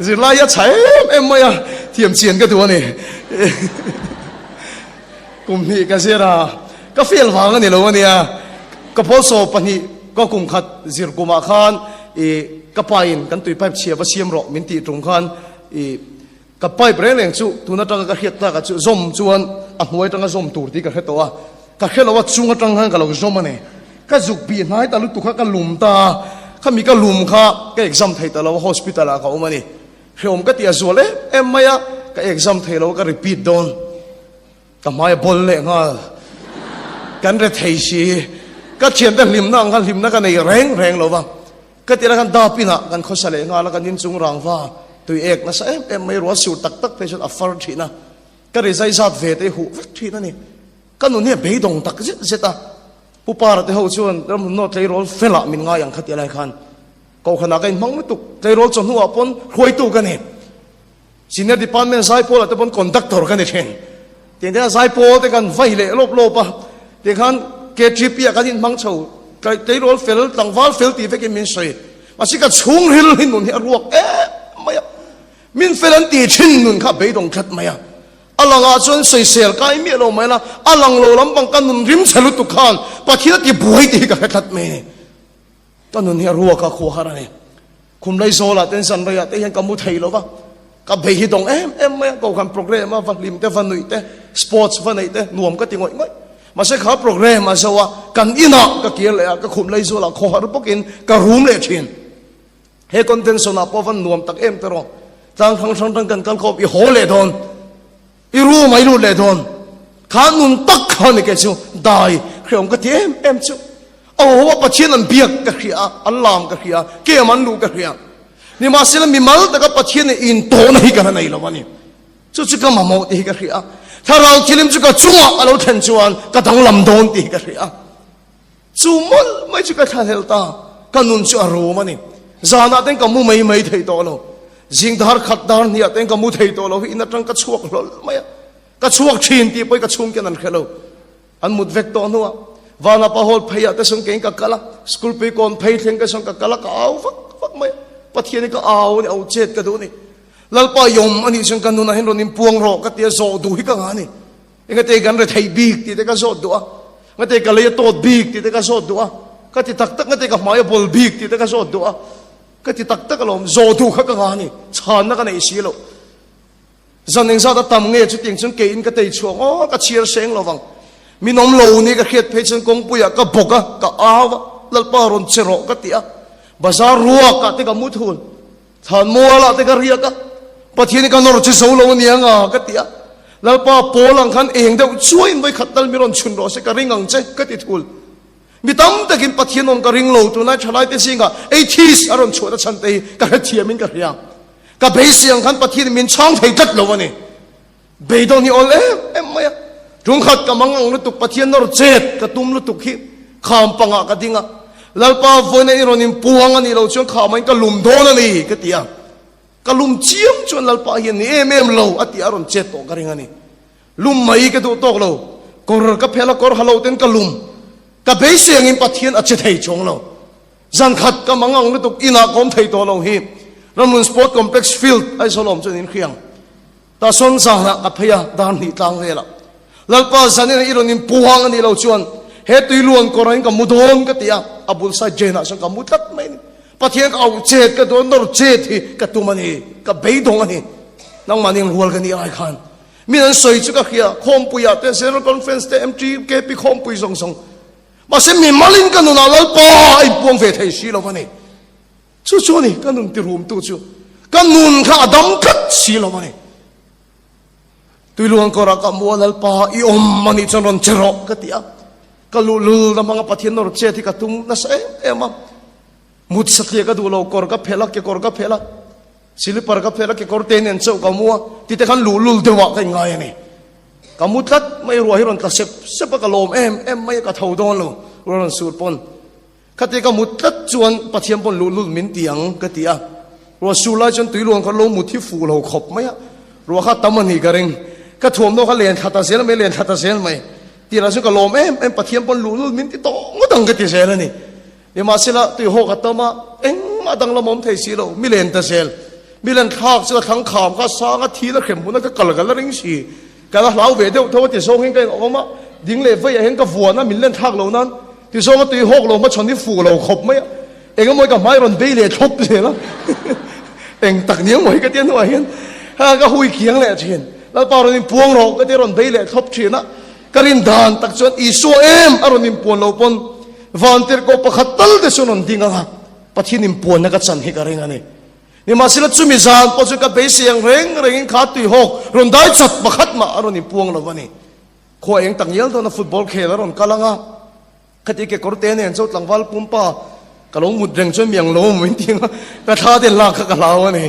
สิไล่ยัดใช้เอ็มไม่อะเทียมเชียนก็ตัวนี่กลุ่มนี้ก็เสียละก็เฟี้ยงฟังกันนี่เราวันนี้ก็พอสอบปัญหาก็กลุ่มขัดสิรกุมาขานก็ไปกันตุยไปเชียบเชียมรอมินตีตรงขันก็ไปเปลี่ยนแรงจู่ทุนตั้งก็เขียดตาก็จู่ซอมจวนอ่ะมวยตั้งก็ซอมตูที่ก็เขียดตัวก็เขียดเราว่าจู่ก็ตั้งหันก็เราซอมมันเนี่ยก็จุกปีนหายตาลุตุข้าก็ลุมตาข้ามีก็ลุมข้าก็เอ็กซัมไทยแต่เราว่า hospital เขาเอามาเนี่ยเฮียมก็เตียส่วนเลยเอ็มไม่อะก็เอ็กซัมไทยเราก็ repeat โดนก็ไม่บอลเลยง่ะกันเรทไทยชีก็เชียนแต่ลิมนั่งกันลิมนั่งกันในแรงเราบ้างก็ที่เรากันดาปินะกันเขาเสลงาแล้วกันยินจุงรังฟ้าตัวเอกนะสิเอ็มไม่รู้สูตรตักไปจนอัฟฟาร์ทีนะก็เลยใจซาดเวทไอหูทีนั่นนี่ก็นู่นเนี่ยเบยดงตักเจตาผู้ปาร์ตเขาชวนแล้วมันโน้ตใจร้อนเฟล่ามินง่ายอย่างขัดอะไรกันก็ขนาดกันมั่งไม่ตุกใจร้อนจนหัวปนหวยตุกันเนี่ยซีเนียร์ดิพาร์ตเมนต์สายโพลแต่ปนคอนดักเตอร์กันเนี่ยเช่นเดี๋ยวสายโพลแต่กันไฟเละโลปะเดี๋ยวกันเกจิปีกันยินมั่งเฉาใจร้อนเฟลต่างฟ้าเฟลตีเฟกิมินใส่มาสิกับชุ่งหิลหินนุ่นเฮียรวกไม่มินเฟลันตีชินนุ่นข้าเบยดงขัดไม่อัลลังอาจวนใส่เสลกายเมียเราไม่ละอัลลังโลลำบังกันนุ่นริมเสลุตุกขันปะที่นั่นที่บวยตีกับขัดไม่กันนุ่นเฮียรวกกับขวาระเนี่ยคุมไล่โซล่ะเต้นสันไปอะเต้นกับมุทัยเราปะกับเบยดงไม่ก็การโปรแกรมมาฟังลิมเต้ฟันหนุ่ยเต้สปอร์ตฟันหนุ่ยเต้หน่วมก็ติงอยไม่มาใช้ขาโปรแกรมมาสว่ากันอินะก็เกี่ยวเลยก็คุมไล่โซล่ะขอหารุปกินก็รูมเลยชินเฮคอนเทนต์สนาพอฟันหน่วมตักตรอทั้งกันกันขอบอีโหเลยโดนอีรู้ไม่รู้เลยโดนขานุนตักเขาเนี่ยแกชูได้เขียวก็ที่ชูเอาว่าปัจจัยนั้นเบียกกะเขียอัลลามกะเขียเกี่ยมันดูกะเขียนี่มาสิลมีมัลแต่ก็ปัจจัยเนี่ยอินโตนะฮิกันนั่นละวันนี้จู่ๆก็มาโมติฮิกะเขียถ้าเราคิดลิ่มจู่ก็จั่วเราเทนจวนก็ต้องลำโดนติฮิกะเขียจู่มันไม่จู่ก็ทันเฮลตากันนุนจู่อารมณ์นี่จานาเต็งก็มูไม่ไทยโตโลจิงดาร์ขัดดาร์เนี่ยเต็งก็มูไทยโตโลอินนั่งก็ช่วงโลไม่ก็ช่วงชินที่ไปก็ช่วงกันนั่นแค่โลอันมุดเวกโตนัววานาปะฮอลพยาแต่ส่งเก่งกับกะละสกุลไปก่อนพยเทงก็ส่งกับกะละก็เอาฟักไม่ปัทเทียนี่ก็เอาเนี่ยเอาเจ็ดก็ดูนี่แล้วปายมอันนี้ส่งกันนู่นนะเห็นเรานิ่มพวงรอก็เตี้ยโซดูฮิกังานี่เองก็เตะกันเลยไทยบีกที่เตะก็โซดูอ่ะก็เตะกันเลยโตดบีกที่เตะก็โซดูอ่ะก็ที่ตักก็เตะกับหมายบอลบีกที่เตะก็โซดูอ่ะก็ที่ตักก็ลมโซดูฮิกังานี่ชาญนักกันไอ้สิโลจันเองซาตตามเงี้ยจุดยังส่งเกอินก็เตะช่วงอ๋อก็เชียร์เสียงระวังมีน้องโลนี่ก็เขียดเพชรกงปุยก็บกก็อาวแล้วปารอนเชโรก็เตียบาซารัวก็เตะกับมุทุนทานมัวละเตะกับเรียก็ปะทีนี้ก็นรจิโซโลนี่งาก็เตียแล้วป้าโปลังคันเองเดี๋ยวช่วยไว้ขัดตัลมีรอนชุนรอเสกริงังเจก็ติดทุลมีตั้มแต่กินปะทีนนก็ริงโลตัวนั้นชลายเตสิงก็ไอทีสอารอนชวดฉันเตะก็เทียมินก็เรียงก็เบสยังคันปะทีมินช่องไทยจัดโลวันนี้เบดอนี่โอเล่ไม่จุงขัดกับมังงลุตุกปะเทียนนรเจ็ดกระตุ้มลุตุกขี้ข้ามปังกะดิงะแล้วป้าวันนี้เรานิ่มปวงอันนี้เราชวนข้ามันก็ลุมโดนนี่ก็เตียก็ลุมเจียมชวนแล้วป้าเห็นนี่เอ็มเราอติอารมณ์เจ็ดโตกระริงอันนี้ลุมไม่ก็ตัวโตเรากอร์ก็เพลกอร์ฮัลโหลเต็นก็ลุมก็เบสยังอินปะเทียนอัจฉริยะจงเราจันขัดกับมังงลุตุกอินาคอมไทยตัวเราฮีเราลุนสปอร์ตคอมเพล็กซ์ฟิลด์ไอโซลอมจนอินเขียงแต่ส่วนสางนะกับพยาดานนี่ตั้งเวลาแล้วป้าสันนี่อีโรนิมปูฮังนี่เราชวนเฮตุยล้วนก็รังกับมุดอนก็เตียอับุลซาเจนะสังกับมุดัดไม่ปะเทียนเอาเจ็ดก็โดนนรเจ็ดที่กับตัวมันนี่กับเบยดงอันนี้นั่งมันยังรัวกันนี่อะไรกัน มีนันสวยจุกเขียคอมปุยเตเซนคอนเฟรนซ์เตเอ็มจีเกปีคอมปุยส่งมาเสมีมาลินกันนุนาลปาไอปวงเวทให้สีเราวันนี้จู่ๆนี่กันนุนติรุมตู้จู่กันนุนข้าดำคัดสีเราวันนี้ตุยลวงกรักมัวลปาอีอมมันนี่จนรอนเจรอกติอาก็ลุลน้ำมังปะเทียนนรเจที่กระตุ้งนั่นเอ็มมุดสักเลียก็ดูเรากรกับเพลกเกกรกับเพลศิลปะกับเพลกเกกรเตนเนนเจ้ากับมัวที่แต่ขันลุลเดวะกันไงนี่กับมุดลัดไม่รู้ให้รอนตะเสพกับลมเอ็มไม่กับเท่าโดนเลยรอนสูดปนคดีกับมุดลัดจวนปะเทียนปนลุลมินเตียงกติอารัวสูไลจนตุยลวงเขาลงมุดที่ฟูเราขบไหมอะรัวข้าตำมันนี่กระเริงก็ถ่วมโดนเขาเลียนทัตเสียไม่เลียนทัตเสียไหมที่เราสุกลมเอ็มปะเทียนปนลุลมินที่โตก็ต้องกติเสียแล้วนี่เนี่ยมาสิละตุยหกตมาเอ็งมาดังละมอมเทสิโลมิเลียนทัตเสียมิเลียนทากสิละทั้งขามก็สางทีละเข็มบุญก็กลัละริงสีกันละเหลาเวเดียวเท่าที่ส่งให้กันออกมาดิ้งเล่ไฟเห็นกับวัวนะมิเลียนทากเหล่านั้นที่ส่งมาตุยหกเรามาชนที่ฟูเราขบไหมเอ็งก็มวยกับไม้รอนเบลเล่ทบเสียแล้วเอ็งตักเนี้ยมวยก็เตี้ยหน่อยเห็นฮะก็หุยเคียงแหละเช่นแล้วปารุนิพวงเราก็เตี้ยรอนเบลเล่ทบเช่นนะกรินดานตักชวนอีโซเอ็มอรุนิพวงเราปนวันเตอร์ก็ประคัตตัลเดชนนดิ้งอ่ะปัจจินิพวงนักจันฮิการิงอันนี้นี่มาสิละจุมิจานปัจจุบันเบสยังเร่งขาตุยหกรุนได้จัดประคัตมาอรุนิพวงเราวันนี้ขวเองตั้งยันตอนนั้นฟุตบอลเขลรอนกาลังอ่ะคดีเกี่ยวกับเตนเนี่ยเจ้าหลังวัลปุ่มป้ากะลงมุดเร่งช่วยเมียงโลมเหมือนที่กระทาเดินลากกะลาวนี่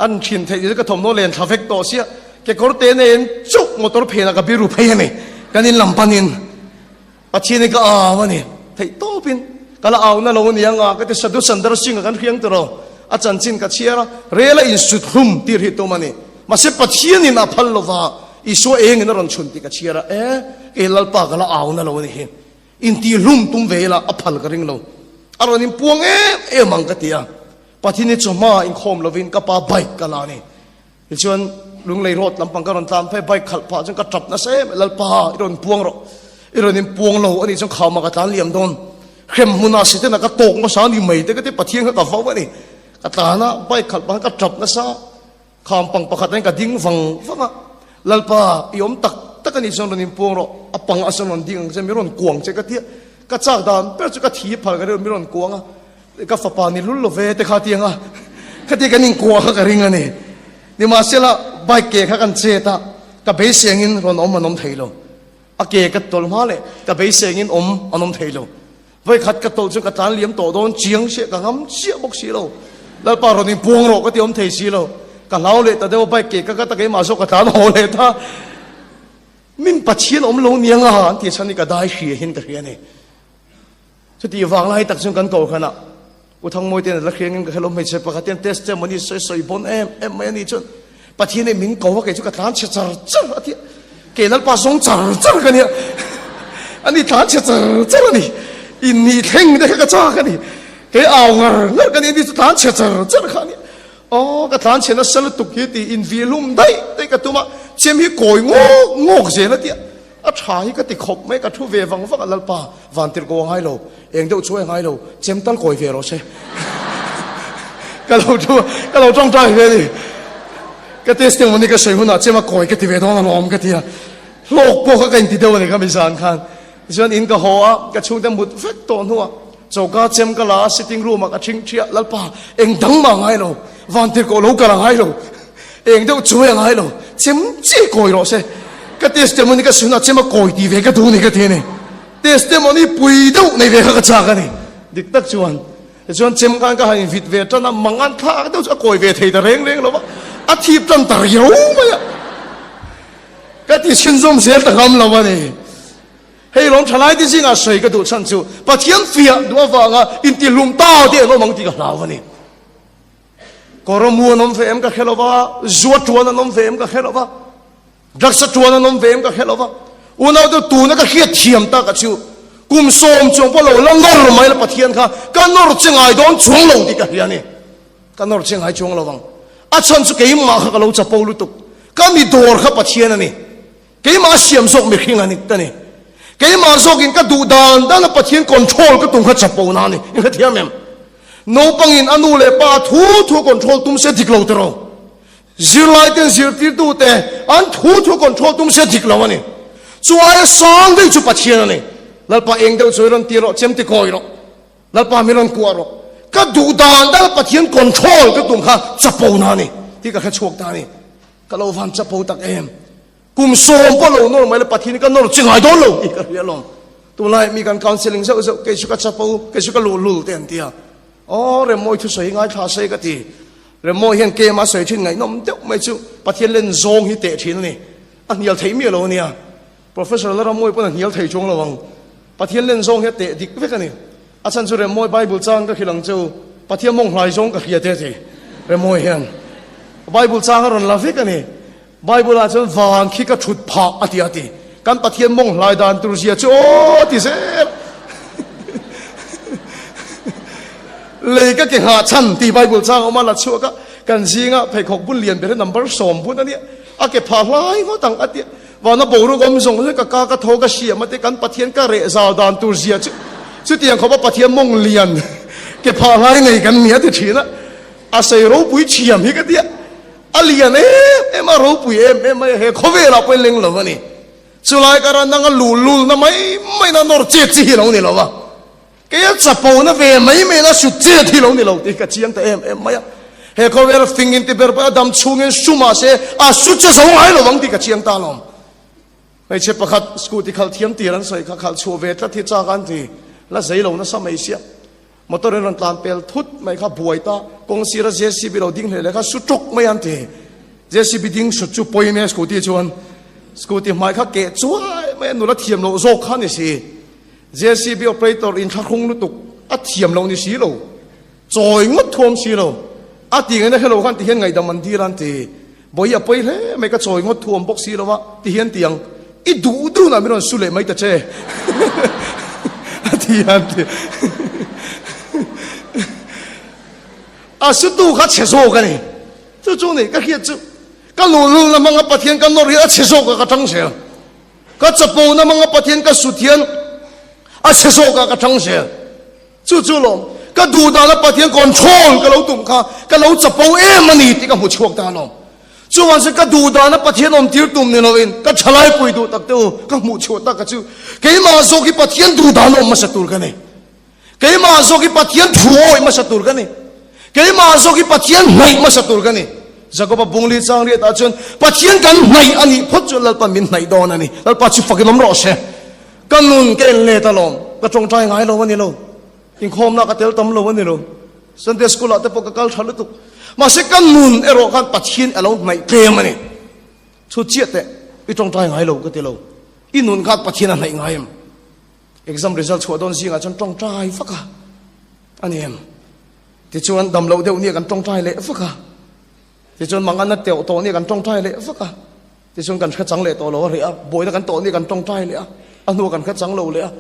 อันชินเทยก็ทำโนเลนทาเฟกโตเสียเกี่ยวกับเตนเนี่ยจุกมอเตอร์เพนกับบิรูเพย์นี่กันนี่ลำพันินปัจจินี่ก็วันนี้เฮ้ยโตปินก็ละเอานั่นเราเนี่ยงก็จะสะดุดสันดาร์สิงกันเพียงตัวเราอาจารย์จินก็เชียร์เรล่าอินสุดหุ่มตีริตัวมันนี่มาเสพปัจจินี่นับพัลโลวาอีสัวเองนั่นรอนชุนติก็เชียร์เอลัลปากก็ละเอานั่นเราเนี่ยอินตีลุ่มตุ้มเวลาอภัลกระริงเราอารมณ์พวงมังกติอาปัจจินี่จะมาอินคอมลวินกับป้าใบกันละนี่ชวนลุงเลยรถลำพังกันรอนตามไปใบขัดป้าจนกระจับนะเซ่ลัลปาอิรอนพวงเราอิรอนพวงเราอันนี้จงข่าวมากระตานเลี่ยมโดนเข้มมุนาสิเตนะกระตกมาสานี่ไม่แต่ก็ที่ปะเทียงกับฟ้าวันนี้กระตานะใบขัดป้ากระจับนะซาข่าวปังประคัดนั่นกระดิ้งฟังอ่ะลัลปายอมตักกันนี่จงรอนพวงเราอปังอาสนนดิ้งจะมีรอนกวงจะกระเทียก็จากดานเป็นจุกทีพัลกันเรื่องมิรอนกวงอ่ะก็ฟ้าปานี่ลุลเวแต่ขาเตียงอ่ะขาเตียงกันนิ่งกวงกันริงอ่ะนี่มาเสียละใบเกะกันเจตากับเบสเสียงินรอนอมมันอมเทโลอาเกะกัดตัวมาเลยกับเบสเสียงินอมอันอมเทโลไว้ขัดกัดตัวจนกระตานเลี้ยมตัวโดนเจียงเสียกับงำเสียบกสีโลแล้วปารอนี่พวงโลก็ที่อมเทสีโลกับเราเลยแต่เดี๋ยวใบเกะก็ตะเกียมาสกกระตานโหเลยท่ามินปัจเจียนอมลงเนียงอาหารที่ฉันนี่ก็ได้เสียหินตะเกียนี่สุดที่ฟังไล่ตักจนกันโกขนาดอุทังมวยเตียนละเคียงกันก็ลมไม่ใช่ปกติเทสเจมันนี่สวยๆบนไม่นี่จนปัจจัยนี้มิงโกว่าเกจุกฐานเชื่อจร์อาทิตย์เกลัลปาสงจร์กันเนี่ยอันนี้ฐานเชื่อจร์นี่อินนี่เท่งได้ก็จ้ากันนี่เกเอาเงินนั่นกันนี่ฐานเชื่อจร์กันนี่อ๋อกฐานเชื่อนั่นสลุตุกิตีอินวิลุมได้ก็ตัวมาเชื่อมีโกยงอกเสียนะเตี้ยอาชายก็ติดขบไม่กระทุเวฟังฟังลัลปาวันติดโกงให้เราเองเดี๋ยวช่วยให้เราเจมตันโกยเวเราใช่ก็เราจ้องใจเลยก็เทสต์มันนี่ก็ใช้หุ่นอาเจมาโกยก็ติเวทองน้อมก็ทีละโลกพวกก็กันติดเดียวนี่ก็ไม่สานขันส่วนอินก็หัวก็ช่วงแต่บุตรเฟกตัวหัวโจก้าเจมก็ลาสิติงรูมก็ชิงเชียลัลปาเองดังมาให้เราวันติดโกลูกก็ลังให้เราเองเดี๋ยวช่วยให้เราเจมจีโกยเราใช่ก็เทสต์มันนี่ก็สุนัขเจมาโกยตีเวก็ดูนี่ก็ทีนี่เทสต์มันนี่ปุยดูในเวก็จ้ากันนี่ดิกตักชวนเจมกันก็ให้ฟิตเวทนั้นมังอันท่าเดี๋ยวจะโกยเวทีแต่เร่งเราว่าอาทิตย์ตั้งแต่เยอะมั้ยก็ที่ชินซงเสียตะคำเราวันนี้ให้ลองทลายที่สิ่งอะไรก็ดูฉันชูปะเทียนเฟียดูว่าฟังอินทิลุมต้าเดี๋ยวเรามังตีกับเราวันนี้ก็รมัวน้องเฟมก็แค่เราว่าจวดจวนน้องเฟมก็แค่เราว่ารักษาจวนน้องเฟมก็แค่เราว่าอุณเอาตัวตูนั่นก็เขียดเทียมตากับชูกุมโสมจงพวกเราลังนอร์ไม่ละปะเทียนค่ะกันนอร์เชียงไฮ้โดนช่วงเราดีกันยันนี่กันนอร์เชียงไฮ้ช่วงเราวังอาชันสุเกี่ยมาข้าเราจะปูลุตุก็มีดอร์ข้าปัจเจียนนี่เกี่ยมาเสียมสกไม่ขิงอันนี้แต่นี่เกี่ยมาสกินก็ดูดานด้านปัจเจียนคอนโทรลก็ตุ้งข้าจะปูนั่นนี่ยังเทียมเอ็มโนปังอินอนุเลป้าทูคอนโทรลตุ้มเสดิกเราตรอ zir lai ten zir tir tu te an thu control tum se dik lo ani chu ai sang dei chu pathian ani lalpa eng deu chu ron tiro chem ti koi ro lalpa mi ron ku ro ka du dan dal pathian control ka tum kha chapo na ni ti ka kha chok ta ni ka lo van chapo tak em kum som po lo no mai le pathian ka no chingai do lo ti ka ria lom tu lai mi kan counseling so ke su ka chapo ke su ka lu ten tia o re moi thu sei ngai tha sei ka ti re moi hian ke ma sei thin ngai nom deu mai chu pathian len zong hi te thin ni an hial thei mi lo nia professor la moi pon hial thei chong lo wang pathian len zong he te dik ve ka ni a chan chu re moi bible chang ka khilang chu pathian mong hlai zong ka khia te te re moi hian bible chang ron la ve ka ni bible a chu wang khi ka thut pha ati kan pathian mong hlai dan tur sia chu o ti se lấy cái hạ chân thì Bible trang mà là chúa cái gì ngã phải học bún liền về number sớm bún anh ấy cái phá lại có tăng anh và nó bổ ra gom dùng cái thô cái xìa mà cái căn bắt thiên cái rễ rào đàn tu sia chứ tiềnเขาbắt thiên mong liền cái phá lại này cái nghĩa thì chỉ là xây râu bụi chiêm hi cái tiệt liền em mà râu bụi em mà hệ khó về là quên linh rồi vậy chú lại cái rằng nó lù nó mấy nó nổi chết gì đâu này rồi cái chập bầu nó về mấy nó sụt chết thì lâu này lâu thì cái chiang tại em mấy hệ có vẻ là phình in thì bề bề đam chung in suma se sụt chết sống ai lâu vắng thì cái chiang ta lòng mấy chiếc bạc school thì khảo thiam tiền rồi khảo chùa về tất thì cha gan thì là giấy lâu nó sao mấy xia mà tôi đang làm pel thút mấy khảo buổi ta công ty là JCB lâu đinh này khảo sụt trục mấy anh thì JCB đinh sụt chụp bồi mấy school thì chuan school thì mấy khảo kẹt chúa mấy anh nó là thiam lâu rốt khăn gì JCB operator in khung lu tuk a thiam lo ni si lo choi ngot thom si lo a ti ngai na hello khan ti hian ngai dam man di ran ti boi a poi le me ka choi ngot thom bok si lo wa ti hian tiang I du na mi ron su le mai ta che a ti hian ti a su tu kha che so ka ni chu ni ka khia chu ka lu na manga pathian ka no ri a che so ka thang se ka chapo na manga pathian ka su thian a se so ka thang se chu lo ka du da la pathian control ka lo tum kha ka lo chapo mani ti ka mu chuak ta lo chu wan se ka du da na pathian om tir tum ni lo in ka thalai pui du tak tu ka mu chu ta ka chu ke ma so ki pathian du da no ma satur ka ne ke ma so ki pathian thuoi ma satur ka ne ke ma so ki pathian nai ma satur ka ne jagoba bungli chang ri ta chun pathian kan nai ani phot chu lal pa min nai don ani lal pa chu fakinom ro se kanun ke le ta lom ka tong trai ngai lo wani lo in khom na ka tel tam lo wani lo Sunday school ate po ka kal thal tu ma se kanun ero kan pathin alo nai ke mani chu chi te I tong trai ngai lo ka te lo inun khat pathin nai ngai em exam result chu don singa chon tong trai faka ani em ti chuan dam lo deu ni kan tong trai le faka ti chuan mangan na teu to ni kan tong trai le faka ti chuan kan kha chang le to lo ri a boi na kan to ni kan tong trai le a anu kan kha chang lo le a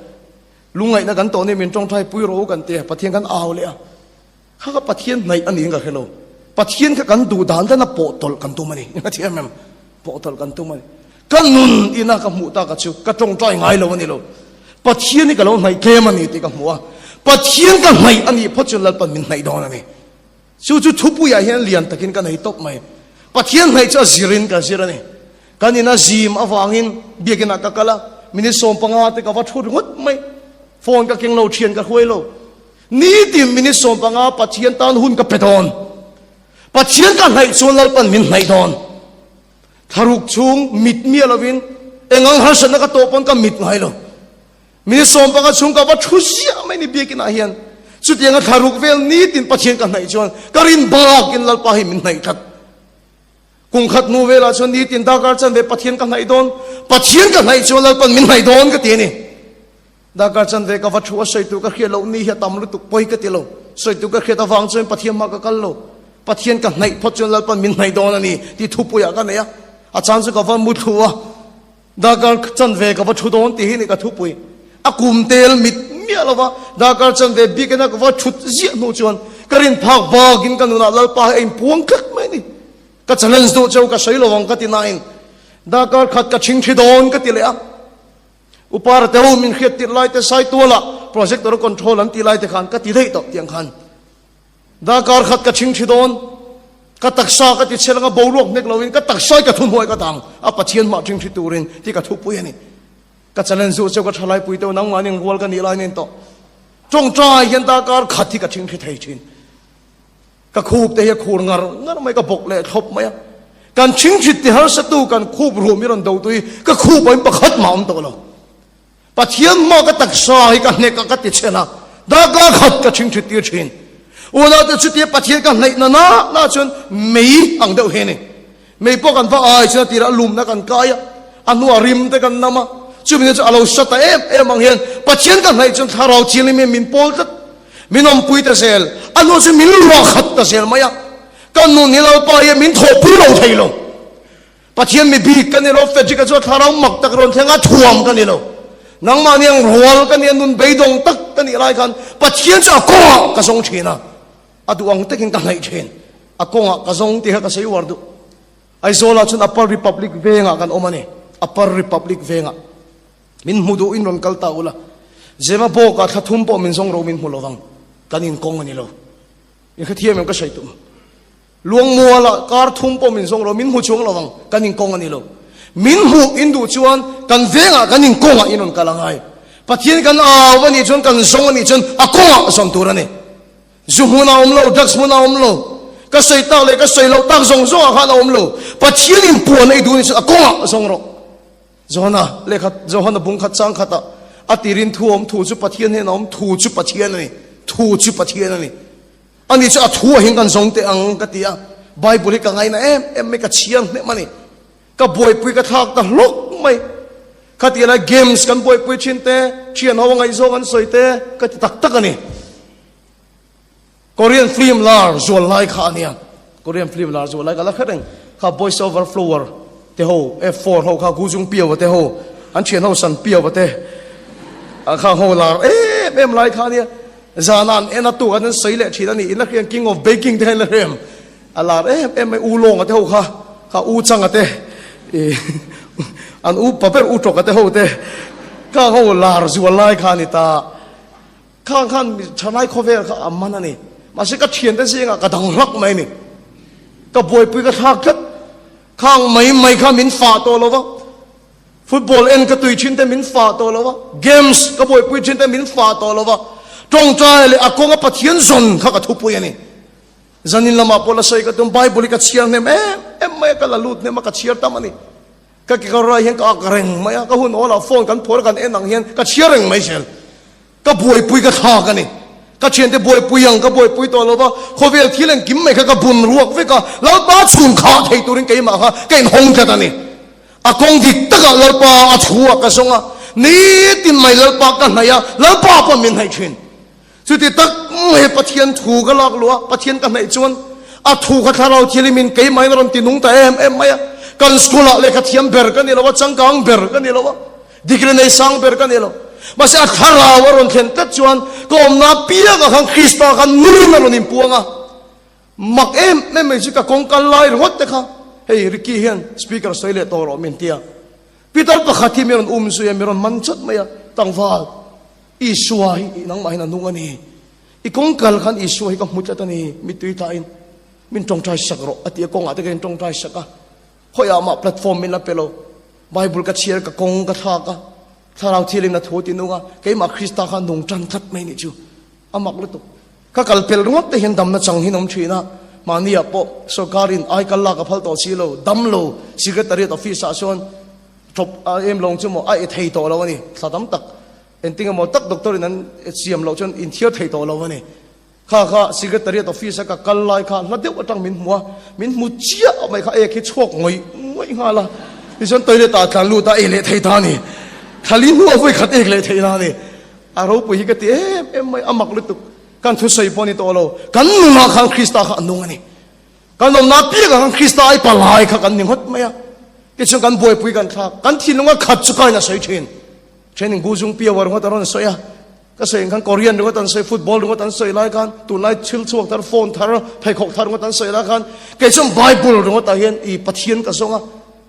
lungai na kan to ni min tong trai pui ro kan te pathian kan aw le a kha ka pathian nai ani nga hello pathian ka kan du dan na po tol kan tu mani nga thiam em po tol kan tu mani kan nun ina ka mu ta ka chu ka tong trai ngai lo ni lo pathian ni ka lo nai ke mani ti ka mu a pathian ka nai ani photun lal pan min nai don ani chu thupu ya hian lian takin kan hei top mai pathian nai cha zirin ka zirani kanina zim awangin biagina ka kala mini som panga te ka wa thut ngot mai phone ka keng lo thian ka khoi lo ni tim mini som panga pathian tan hun ka pedon pathian ka nai chon lal pan min nai don tharuk chung mit mi lovin engang har san ka topon ka mit ngai lo mini som panga chung ka wa thusia mai ni biagina hian chu tianga tharuk vel ni tin pathian ka nai chon karin ba kin lal pa hi min nai that kung khat nu vela chon ni tin da kar chan ve pathian ka nai don pathian ka nai chon lal pan min nai don ka ti ni da kar chan ve ka wa thu sai tu ka khia lo ni ha tam lu tu poi ka ti lo sai tu ka khia ta wang chen pathian ma ka kal lo pathian ka nai phot chon lal pan min nai don ani ti thu pu ya ka ne ya a chan su ka wa mu thu wa da kar chan ve ka wa thu don ti hi ni ka thu pui a kum tel mit mi ala wa da kar chan ve bi ka na ka wa thu ji no chon karin phak ba gin ka nu na lal pa ai puang khak mai ni ka challenge do chau ka sai lo wang ka ti nain da kar khat ka ching thi don ka ti le a upar te ho min khet ti lai te sai to la project ro control an ti lai te khan ka ti dei to tiang khan da kar khat ka ching thi don ก็ตักซากติเชลงบ่รวกเน็กเราอินก็ตักซอยก็ทุ่มหวยก็ต่างอ่ะปะเทียนมาจึงที่ตูรินที่ก็ทุบปุยนี่ก็จะเล่นสู้เจ้าก็ทลายปุยเต้านังมาเนี่ยวัวกันนี่ลายนี่ต่อจงใจยันตาการขัดที่ก็จึงที่ไทยชินก็คูบแต่ยังคูงงั้นไม่ก็บกเลยทบไหมการชิงชิดที่หาศัตรูกันคูบรวมมิรันดูตุยก็คูบไปประคัดมาตัวเราปะเทียนมาก็ตักซอยกันเนี่ยก็ติเชลนะดาการขัดก็ชิงชิดที่ชินวันนั้นจะชุดที่ปะเทียนกันในน่าจนไม่อังเดียวเห็นไม่พอกันฟ้าไอ้ชนะที่เราลุมนักกันกายอันนู้นริมแต่กันน้ำมาจุดนี้จะเอาเราสัตย์มังเห็นปะเทียนกันในจนถ้าเราเชียร์นี่มินโพลตัดมินอมปุยตะเซลอันนู้นจะมินรัวขัดตะเซลไหมอ่ะกันนู้นนี่เราไปมินทบปุยเราไทยเราปะเทียนมีบีกันนี่เราเฟจิกันจนถ้าเราหมักตะกรอนเทียงอ่ะถ่วมกันนี่เรานังมาเนี่ยรัวกันเนี่ยนุ่นใบดงตักกันนี่ไรกันปะเทียนจะก้าวกระทรงเชียนะอะดูอังเต็งกันไหนเช่นอะกงอะกระทรงที่เขาใช้วอร์ดูไอโซลาชนอัปปาริพับลิกเวงอะกันอมานี่อัปปาริพับลิกเวงอะมินมูดูอินรอนกัลตาอุละเจมาโบกะทัทุมปอมินซงโรมินมูลวังกันอินกงอันนี้เราอินขที่มันก็ใช่ตุ้มลวงมัวละการทุมปอมินซงโรมินหูชวงระวังกันอินกงอันนี้เรามินหูอินดูชวนกันเวงอะกันอินกงอะอินรอนกัลงัยปะเทียนกันวันนี้ชวนกันซงวันนี้ชวนอะกงอะสองตัวนี่จุมุนาอมโลดักสมุนาอมโลก็ใส่ตาเลยก็ใส่เราตักซงซงอาคารอมโลปัจเจียนินปวนไอ้ดูนี่อากงอ่ะซงโรจฮนะเลขัดจฮนะบุงขัดจังขัดอ่ะตีรินทูอมทูจุปัจเจียนเนี่ยน้อมทูจุปัจเจียนนี่ทูจุปัจเจียนนี่อันนี้จะอ่ะทูหิงกันซงเตอังกติอ่ะไบเบิลก็ไงนะไม่ก็เชียนเนี่ยมันนี่ก็บวยปุยก็ทักตะลุกไม่ขัดที่อะไรเกมส์กันบวยปุยชินเตเชียนเขาว่าไงโซกันสวยเตก็ตักกันนี่Korean film lar zual lai kha ania Korean film lar zual lai kala khareng kha voice over flower te ho F4 ho kha gujung piaw te ho an chen ho san piaw te a kha ho lar em lai kha ania zanan ena tu an sei le thina ni ina king of baking te la rem alar em u long te ho kha u chang ate an u paper u tok te ho te kha ho lar zual lai kha ni ta khan chanai khover kha amana niมาสิก็เทียนแต่สิ่งอะก็ดังรักไหมนี่ก็บวยปุยก็ทักกันข้างไม่ข้ามินฝ่าตัวเราวะฟุตบอลเอ็นก็ตุยชินแต่มินฝ่าตัวเราวะเกมส์ก็บวยปุยชินแต่มินฝ่าตัวเราวะตรงใจเลยอากงก็ปะเทียนซนข้าก็ทุบปุยนี่จันนินละมาพอละใส่ก็ต้องไบเบิลก็เชียร์เนี่ยไม่ก็ละลุดเนี่ยมันก็เชียร์ตั้มนี่ก็กี่ก็รายเห็นก็อักเร่งไม่ก็หุ่นโอ้เราโฟนกันโผล่กันหนังเห็นก็เชียร์เร่งไม่เชียร์ก็บวยปุยก็ทักกันนี่ก็เชียนแต่บวยปุยยังก็บวยปุยตัวเราว่าโคเวลที่เล่นกิมไม่ก็บุญรวกเวก็เราบ้าชุนขาไทยตัวนี้กี่มาฮะกี่หงจะตานี่อากงดิตตะเราป้าชัวก็ส่งอ่ะนี่ตินไม่เราป้ากันไหนอ่ะเราป้าก็มินให้ชินสุดที่ตักไม่ปะเทียนถูกก็ลอกลัวปะเทียนกันไหนจวนถูกก็ถ้าเราที่ลิมินกี่ไม่เราตินุ่งแต่ไม่อ่ะกันสกุลเลยก็เทียมเบอร์กันนี่เราว่าจังกังเบอร์กันนี่เราว่าดิกเรนในสังเบอร์กันนี่เรามาสิอัคราวรอนเทนตัดจวนก็อมนาเปียกับขังคริสต์กันนุ่มนั่นนิมพวงอ่ะมักไม่ใช่กับกงกันไล่รถแต่ค่ะเฮ้ยริกกี้เฮนสปีกเกอร์สไตล์ตัวเราเมนเตียพีเตอร์ปะขัดที่มีรอนสุยมีรอนมันชัดไหมอ่ะตั้งฟ้าอีสวยนังไม่นันนุ่งอันนี้อีกงกันขันอีสวยกับมุจตันนี้มีตุยตาอินมินจงใจสักรออติกงอาจจะเกินจงใจสักอ่ะพอยามาแพลตฟอร์มมินละเปโลไบเบิลกับเชียร์กับกงกับทากะถ้าเราที่เล่นนัทโหตินุงะเกี่ยมาคริสต์ขันนุ่งจันทัดไม่นี่จูอามักลุตุข้ากัลเปลรุ่งแต่เห็นดำนัดจังหินอมชีนะมานี่อ่ะปะสการินไอกัลลากระพัลต่อชีโลดำโลสิกเตอร์ต่อฟิสาชวนทบลงจุ่มไอเทยโตแล้ววันนี้สาดำตักเอ็นติงมอตักด็อกเตอร์นั้นเสียมเราจนอินเทียเทยโตแล้ววันนี้ข้าสิกเตอร์ต่อฟิสกับกัลไลข้าแล้วเดี๋ยวตั้งมินหัวเจี๊ยบไม่ข้าคิดโชคงอยงาละดิฉันเตยตาการลูตาเอเลเทยตานี่ทาลินัวไว้ขัดเอกเลยทีนั้นนี่อารมณ์ปุยก็ตีไม่อามักลุตุกันทุสายปนิโตโลกันนุ่งมาขังคริสต์ขันนุ่งนี่กันนุ่งนับปีกับขังคริสต์ไอ้ปลายขันนิ่งหัดไม่อะกิจกันบวยปุยกันทักกันที่นุ่งขัดสุขัยน่ะสวยเช่นกูจุงเปียวรุ่งตอนนั้นสวยอะก็สวยกันโคเรียนรุ่งตอนสวยฟุตบอลรุ่งตอนสวยไล่กันตุไล่ชิลช่วงตอนโฟนตอนไพ่ขกตอนรุ่งตอนสวยไล่กันกิจไบเบิลรุ่งตอนเห็นอีปัจเจียนก็ส่งอะ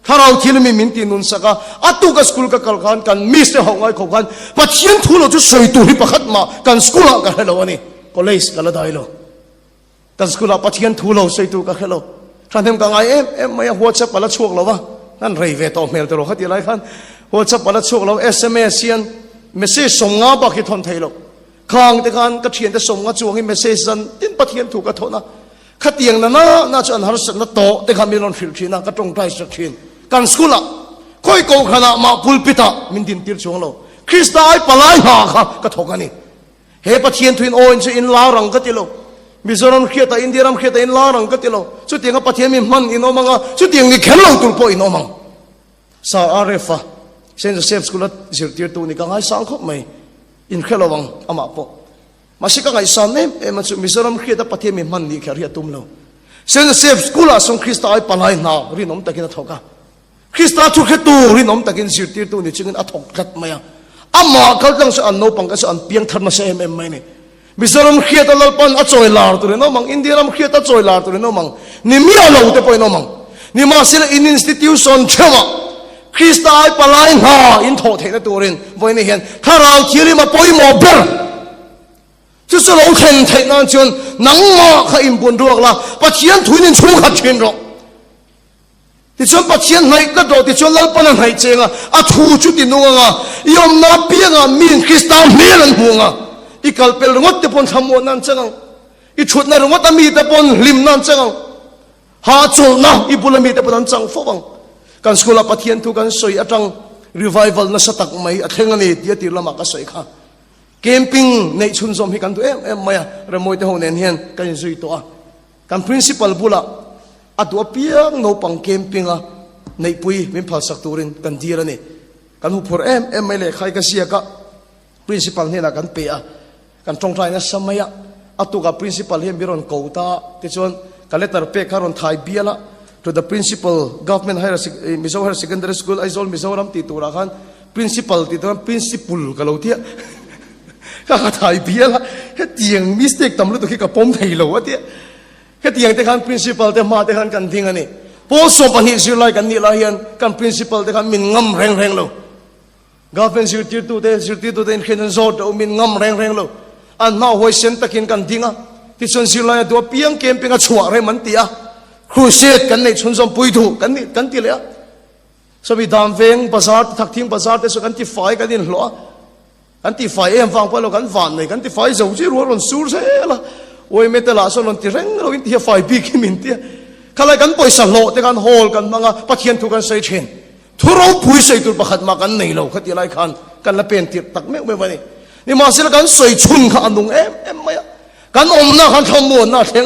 ถ้าเราที่เราไม่มินตีนุนสักอ่ะตุกสกุลกับกัลกันกันมิสเตอร์หงไอ้ขกันปัจเจียนทุเราจะสวยตุริปขัดมากันสกุลกันให้เราวันนี้ก็เลยสกันละได้เรากันสกุลปัจเจียนทุเราสวยตุกันให้เรา ท่านเห็นกังไงไม่หัวจับปลาช่วงเราวะนั่นเรย์เวทอเมลตัวเราขัดอะไรกันหัวจับปลาช่วงเราSMSเซียนเมสเซจส่งงาบักที่ทนไทยเราข้างแต่การกระเทียนจะส่งงาจวงให้เมสเซจนั้นตินปะเทียนถูกกระทนะขัดเตียงนั้นน่าจะอันหาสันนัตโตแต่คำมีลอนฟิลชีนะกระตรงใจสักทีการสกุลละค่อยโกขณะมาพุลปิตามินดินติรช่วงเราคริสต์ไอปลายหาค่ะกระทกันนี่เฮปะเทียนทวินโออินอินลารังกติโลมิโซรัมเขียตอินเดียรัมเขียตอินลารังกติโลสุดที่งปะเทียนมีมันอินโอมังสุดที่งนี่แข็งลงตุลโปอินโอมังซาอาเรฟะเซนเซฟสกุลจิรติรตูนี่กังไงสังคมไม่อินเขลวังอามาปอมาสิกังไงสันเนมันสุมิโซรัมเขียตปะเทียนมีมันนี่แค่เรียตุมโลเซนเซฟสกุลส่งคริสต์ไอปลายนารินอมตะกินทอกะคริสต์ทุกข์ตูรินอมตะกินจิรติรตูนี่จึงอัฐกกัดมาอามาเขาตั้งส่วนโนปังก็ส่วนเพียงทันมาเซมไม่เนี่ยมิสรามเขียตลปันอัจฉริลาร์ตัวนี้น้องมังอินเดียรามเขียตอัจฉริลาร์ตัวนี้น้องมังนี่มีอะไรอุตไปน้องมังนี่มาสิละอินสติทิวชันเชื่อว่าคริสต์ไอปลายหาอินโทเทนตัวนี้วันนี้เห็นถ้าเราเชื่อมาปล่อยหมอบเบลจะสโลเคนเทนั่นจนนังมาข้าอิมบุญรัวละปัจเจียนถุยนินชูขัดเชนรอที่ชนปัจเจียนไหนก็โดดที่ชนเล่าปนันไหนเจงอ่ะทูจุดที่นู้งยอมนับเพียงมีนคริสต์เมียนหัวอีกเป็นรถจะปนทำวันนั้นจังอีชุดในรถมีแต่ปนลิมนั้นจังหาจุลนะอีบุลมีแต่ปนจังฟังการสกุลปะเทียนทุกันสวยจังรีไววัลนัสตักไม่อัฐเงนี่เดียติละมาก็สวยค่ะเกมปิ้งในชุนสมให้กันตัวไม่อะเราโมยแต่หัวเนียนกันสวยตัวการ principle บุละอัตัวเปียงโนปังเกมปิ้งอะในปุยเป็นภาษาตูรินกันดีแล้วนี่กันหูพอไม่เลยใครก็เสียก็ principle นี่นะกันเปียกันตรงใจนะสมัยอัตุกับ principal เฮมิรอนโกตาที่ชวนกันเลตร์เปคารอนไทยเบียละ to the principal government higher Mizo higher secondary school I told Mizo ram titu rakan principal titu ram principal kalau dia kakak Thai บียละแค่เตียง mistake ตำรวจตัวขี้กับปมไทยโลวะเตี้ยแค่เตียงแต่คัน principal แต่มาแต่คันกันทิ้งอันนี้พอสอบปัญหาสิไลกันนี่ละเฮียนกัน principal แต่คันมินงำแรงโล government สิติตัวเต็นเขียนโซ่ตัวมินงำแรงโลอันน่าหัวเส้นตะกินกันทิ้งที่ชนสิไลตัวเปียงเกมเป็นกระชัวอะไรมันเตี้ยครูเสียกันในชนสมปุยถูกกันที่เลยสวิดามเวงภาษาทักทิ้งภาษาแต่สุกันที่ฝ่ายกันดินหรอกันที่ฝ่ายฟังไปแล้วกันฝันเลยกันที่ฝ่ายจะจีรัวรอนสูรเสียละโอ้ยไม่แต่ละส่วนที่เร่งเราอินที่ฝ่ายบีกิมินเตี้ยข้าเลยกันปล่อยสโลแต่กันโฮลกันมังปะเทียนถูกกันใส่เชนทุเราปุยใส่ตัวประคัดมากันในเราขัดยังไงกันละเป็นติดตักไม่วันนี้นี่มาสิละกันใส่ชุนขันนุ่งไม่กันอมหน้าขันทำมวนหน้าเทง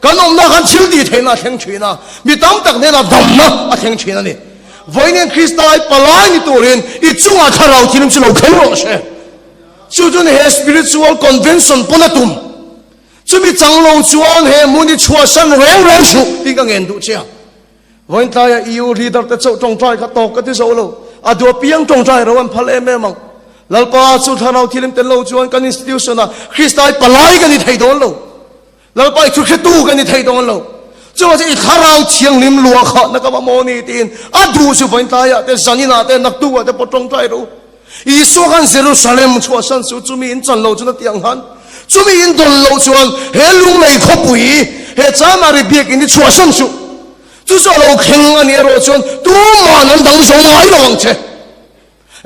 กันอมหน้าขันชิลดีเทงหน้าเทงชีนะมีตั้งตักเนี่ยนะดำนะเทงชีนะนี่วันนี้คริสต์ไอปลายนี่ตัวเรียนอีจุงอาคาเราที่นั่นจะเราเข้าโรเช่จู่ๆเนี่ย spiritual convention ปนตุ่มจู่มีจังลงจวนเฮมุนิชัวสันเร่งชุที่กังเงินดูเชียวันตายEU leader แต่เจ้าจงใจก็ตกกันที่โซโลอะดูเพียงจงใจเราวันพะเลแม่มังลัลปาสุดท้ายเราที่เล่นเต็มโลจวนกัน institution นะคริสต์ไอปลายกันนี่ไทยโดนโลลัลปาชุดแค่ตู้กันนี่ไทยโดนโลจู่ว่าจะอีกข้าเราเชียงลิมลัวขะนักมาโมนีตีนอะดูสุวันตายแต่สันนินาแต่นักตัวแต่ปจงใจรู้อีสุกันเซรูซาเล็มชัวสันสุจุมีอินจันโลจุนเตียงหันจุมีอินดนโลจวนเฮลุงในขบุยเฮจามาริเบียกินที่ชัวสันสุจู่ๆเราเข่งอันนี้เราจวนตัวมันนั้นดังสงายระวังเช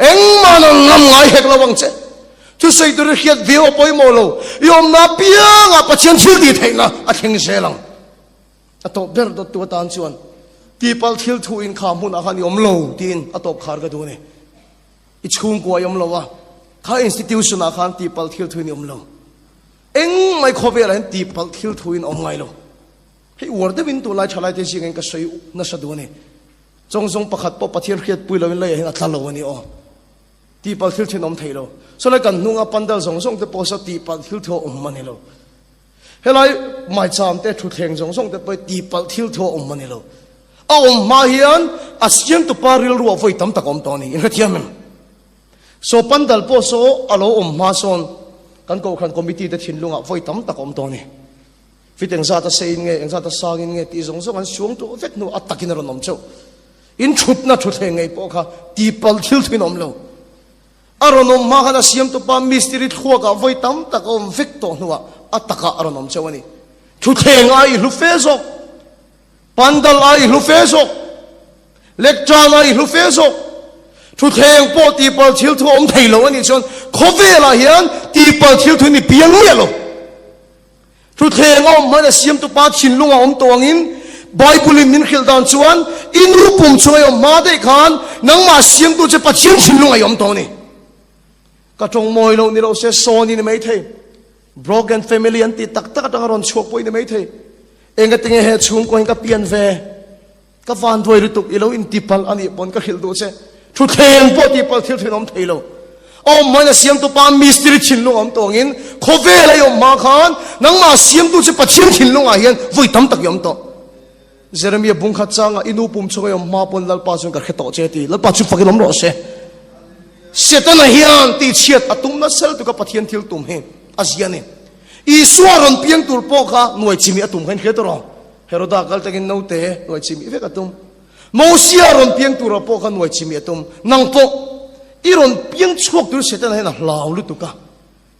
เอ็งมันนั้นนำไงเหกระวังเชจู่ๆตัวเฮียดวิวไปโมโลยอมนับเพียงอ่ะปัจจัยชิลดีเทนะอ่ะเข่งเซลังอ่ะตบเบอร์ตัวตานจวนที่พัลทิลทูอินข้ามุนอาคารยอมโลตีนอ่ะตบขารกันดูนี่อิชุงกว่ายอมโลวะข้า institution อาคารที่พัลทิลทูอินยอมโลเอ็งไม่ขอเวลาที่พัลทิลทูอินอมไงโลให้อวดได้วินตัวลายชลายเตชิงเองก็สวยน่าสะดวกนี่จงประคัดปปะเทียนเขียดปุยเราเลยเห็นอัตลวันนี้อ๋อที่พัลทิลทูอินอมไทยโลส่วนกันนุ่งปันเดลจงแต่พอสักที่พัลทิลทูอินอมมันนี่โลเฮ้ยไรไม่จำแต่ทุกแห่งจงแต่ไปที่พัลทิลทูอินอมมันนี่โลเอาอมมาเฮียนอาเซียนตัวปาริลรัวไฟตั้มตะกอมตอนนี้อินเทียมโซปันดัลโพโซอโลอมมาโซนกันก็ขันคอมมิตี้แต่ทิ้งลุงอ่ะไฟตั้มตะกอมตอนนี้ฟิตเองซาตาเซนเงยเองซาตาซากินเงยที่ส่งกันช่วงตัวเวทนูอัตตะกินรนอมเจ้าอินชุดน่ะชุดเฮงไงพวกเขาตีพัลทิลที่นอมเลวอารมณ์มาขณะเสียมตัวปามิสติริตหัวกับไฟตั้มตะกอมเวทตัวนัวอัตตะกะอารมณ์เจ้าวันนี้ชุดเฮงไงลูกเฟซอก pandal ai lu fe sok lecture ai lu fe sok thu theng po ti pal thil thu om thei lo ani chon khove la hian ti pal thil thu ni piang le lo thu theng om ma na siam tu pa thin lunga om tawngin bible in min khil dan chuan in rupum choi om ma de khan nang ma siam tu che pa thin thin lunga om to ni ka tong moi lo ni lo se so ni mai thei broken family an ti tak tak ron chok poi ni mai thei enga tinge he chung ko ka pian ve ka van thoi ru tuk ilo in tipal ani bon ka khil do che thu theng po tipal thil thin om thei lo om ma na siam tu pa mystery thin lunga om tawngin khove la yom ma khan nang ma siam tu che pa thin thin lunga hian voi tam tak yom to Jeremiah bung khat changa inu pum chunga yom ma pon lal pa chung ka kheto che ti lal pa chu fakil om ro se setan hian ti chiat atum na sel tu ka pathian thil tum he asiane isuaron piang tur po kha noi chimi atum khan khetoro heroda kal takin no te noi chimi ve ka tum mosia ron piang tur po kha noi chimi atum nang po iron piang chuak tur setan he na lau lu tu ka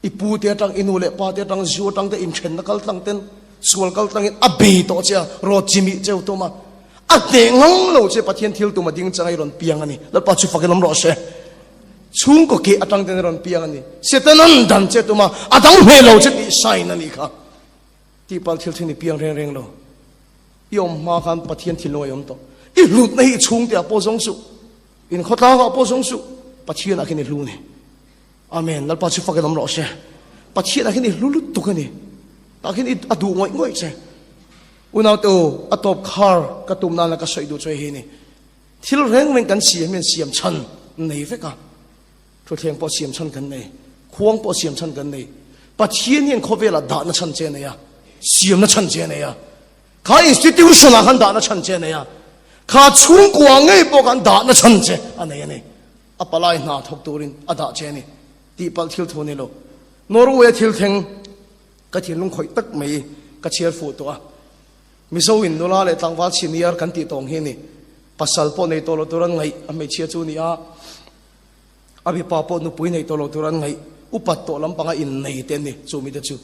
ipu te tang inule pa te tang zu tang te in chen na kal tang ten sual kal tang in abe to cha ro chimi cheu to ma ate ngong lo che pathian thil tu ma ding changai ron piang ani lal pa chu fakelom ro se chung ko ke atang ten ron piang ani setanan dan che tu ma atang me lo che ti sai na ni kha ti pal thil thini piang reng reng lo yom ma khan pathian thil lo yom to i lut nei chung te apo jong su in khota ga apo jong su pathian akhini lu ni amen lal pa chu fakelom ro se pathian akhini lu lu tu ka ni akhini adu ngoi ngoi che unaw to atop khar katum na la ka soi du choi he ni thil reng reng kan siam men siam chan nei ve ka thu theng po siam chan kan nei khuang po siam chan kan nei pathian yen khovela da na chan che ne ya siam na chan che ne ya kha institution a han da na chan che ne ya kha chung kwa ngei po kan da na chan che anei ne apalai na thok turin ada che ni ti pal thil thone lo norway thil theng ka thil lung khoi tak mai ka chiar fu to a miso in dola le tangwal senior kan ti tong he ni pasal po nei tolo turan ngai ame chia chu ni a abi pa po nu pui nei tolo turan ngai upat to lampanga in nei ten ni chu mi te chu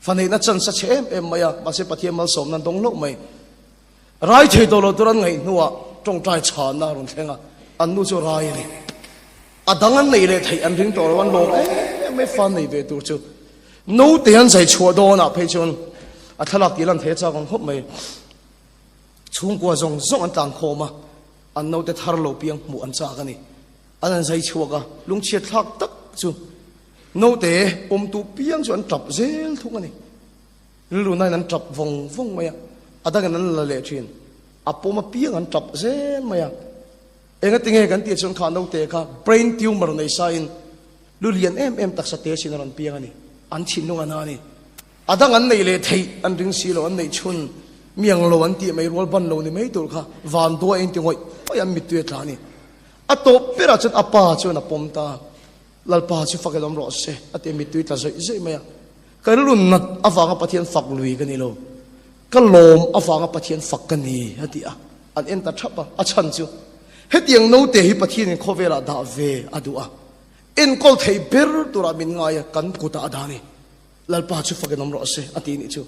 fanei na chan sa chem em maya ma se pathiam mal som nan dong lo mai rai thei tolo turan ngai nuwa tong tai chan na ron thenga an nu chu rai ni adangan nei le thei an ring to wan lo me fan nei ve tu chu no te han sai chua do na pe chon a thalak ti lan the cha gong hop mai chung kwa zong zong an tang kho ma an no te thar lo piang mu an cha ka ni an sai chua ka lung chia thak tak chu no te tu piang chu an tap zel thung ani lu nai nan tap vong vong maya adaga nan la le thin apoma piang an tap zel maya enga tinge kan ti chon kha no te kha brain tumor nei sa in lu lian em tak sa te sin ran piang ani an chin nung ana ni adang an nei le thei an ring si lo an nei chun miang lo an ti mai rol ban lo ni mai tur kha van do en ti ngoi oi am mit tu tla ni ato pera chat apa chu na pom ta lal pa chu fakelom ro se ate mit tu ta zoi maya karun nat awanga pathian fak lui ka ni lo kalom awanga pathian fak ka ni hati a an en ta thapa a chan chu hetiang no te hi pathian in khovela da ve adu a in kol thei ber tura min ngaya kan kuta adani lalpa chu fakenom ro se ati ni chu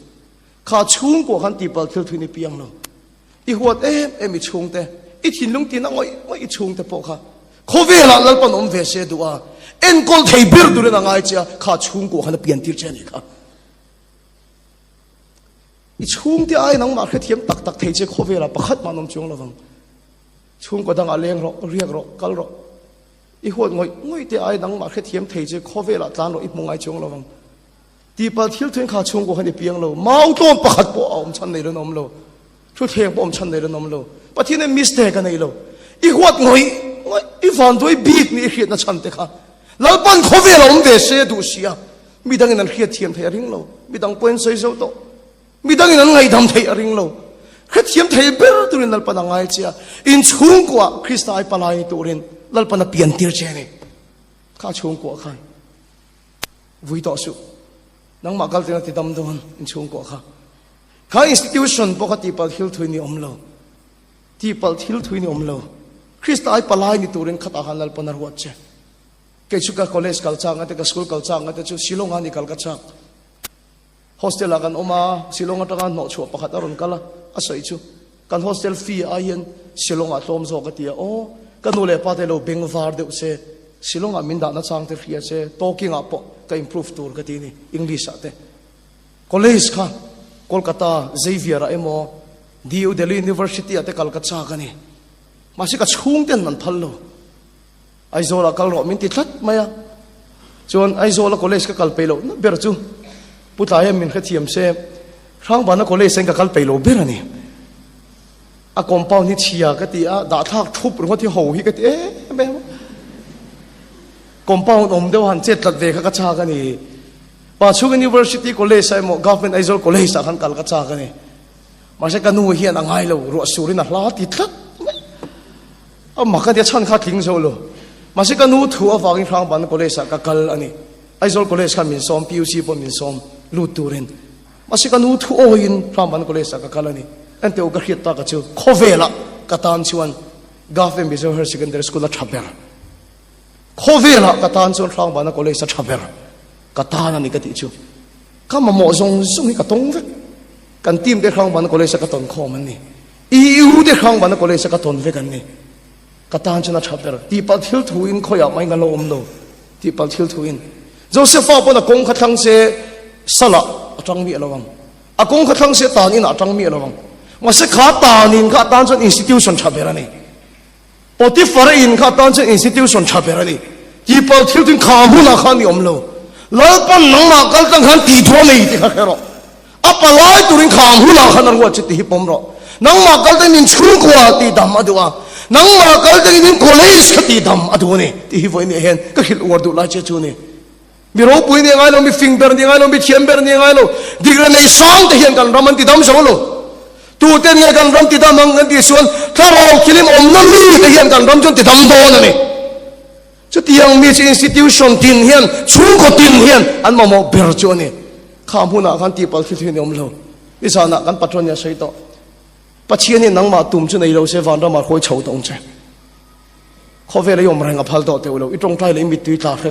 kha chung ko khan ti pal thil thuni piang lo i huat em i chung te i thin lung tin ngoi ngoi i chung te po kha khovela lalpa nom ve se duwa in kol thei ber tura na ngai cha kha chung ko khan pian tir che ni kha i chung te ai nang ma khe thiam tak tak thei che khovela pakhat ma nom chung lawang chung ko dang aleng ro riak ro kal ro i huat ngoi te ai nang ma khe thiam thei che khovela tlan ro i mungai chung lawang ti pal thil thuen kha chung ko hani piang lo mau ton pakhat po om chan nei lo nom lo thu theng po om chan nei lo nom lo pathine mistake ka nei lo i huat ngoi i van doi bit ni khiat na chan te kha lalpan khovela om ve se du sia midang in an khiat thiam thei ring lo midang point sei zo to midang in an ngai dam thei ring lo khat thiam thei ber turin lalpan angai chia in chung ko krista ai palai turin lalpan a pian tir che ni kha chung ko khai vui to su nang makal tina ti dam don in chung ko kha kha institution po kha ti pal thil thui ni omlo ti pal thil thui ni omlo krista ai palai ni turin khata han lal panar wat che ke chuka college kal chang ate ka school kal chang ate chu silong ani kal ka chang hostel akan oma silong atanga no chu pakhat aron kala asai chu kan hostel fee ayen silonga tom zo ka tia o kan no le pa te lo beng var de se silonga min da na chang te khia se talking up ka improve tur ka ti ni english ate college kha kolkata xavier emo diu delhi university ate calcutta ka ni masi ka chung ten nan thallo aizola kal ro min ti that maya chon aizola college ka kal pelo na ber chu putaya min kha thiam se rang bana college sen ka kal pelo ber ani a compound ni chia ka ti a da thak thup ro thi ho hi ka ti be compound om de han chet lat ve kha ka cha ka ni pa chu university college sai mo government aizol college sa khan kal ka cha ka ni ma se ka nu hian angai lo ro surin a hla ti thlat a ma ka dia chan kha thing zo lo ma se ka nu thu a wangin rang ban college sa ka kal ani aizol college kha min som puc po min som lu turin ma se ka nu thu o in rang ban college sa ka kal ani ante o ka khiat ta ka chu khovela ka tan chuan government bizo her secondary school a thaber khovela ka tan chuan rang ban college sa thaber ka tan ani ka ti chu ka ma mo zong zong ka tong ve kan tim de rang ban college sa ka ton khom ani eu de rang ban college sa ka ton ve kan ni ka tan chuna thaber ti pa thil thu in khoya mai nga lo om lo ti pa thil thu in joseph pa na kong khathang se sala atang mi alawang a kong khathang se tan in atang mi alawang ma se kha tan in kha tan chun institution thaber ani potifar in kha tan chun institution thaber ani ti pa thil tin kha bu na kha ni om lo lal pan nang ma kal tang han ti tho nei ti kha khero apa lai turin kha bu na kha na ro chi ti pom ro nang ma kal tang in chhu kwa ti dam adwa nang ma kal tang in college ka ti dam adu ni ti hi voi ni hen ka khil war du la che chu ni mi ro pui ni ngai lo mi finger ni ngai lo mi chamber ni ngai lo digra nei sang te hian kan raman ti dam so lo tu ten ngai kan ram ti dam ang ti suan tharo kilim om na mi te hian kan ram chon ti dam do na ni chu tiang mi chi institution tin hian chu ko tin hian an ma mo ber chu ni kham hu na kan ti pal thi ni om lo mi sa na kan patron ya sei to pachian ni nang ma tum chu nei lo se van ra ma khoi chho tong che kho ve le yom rang a phal to te lo I tong tai le mi tu ta khe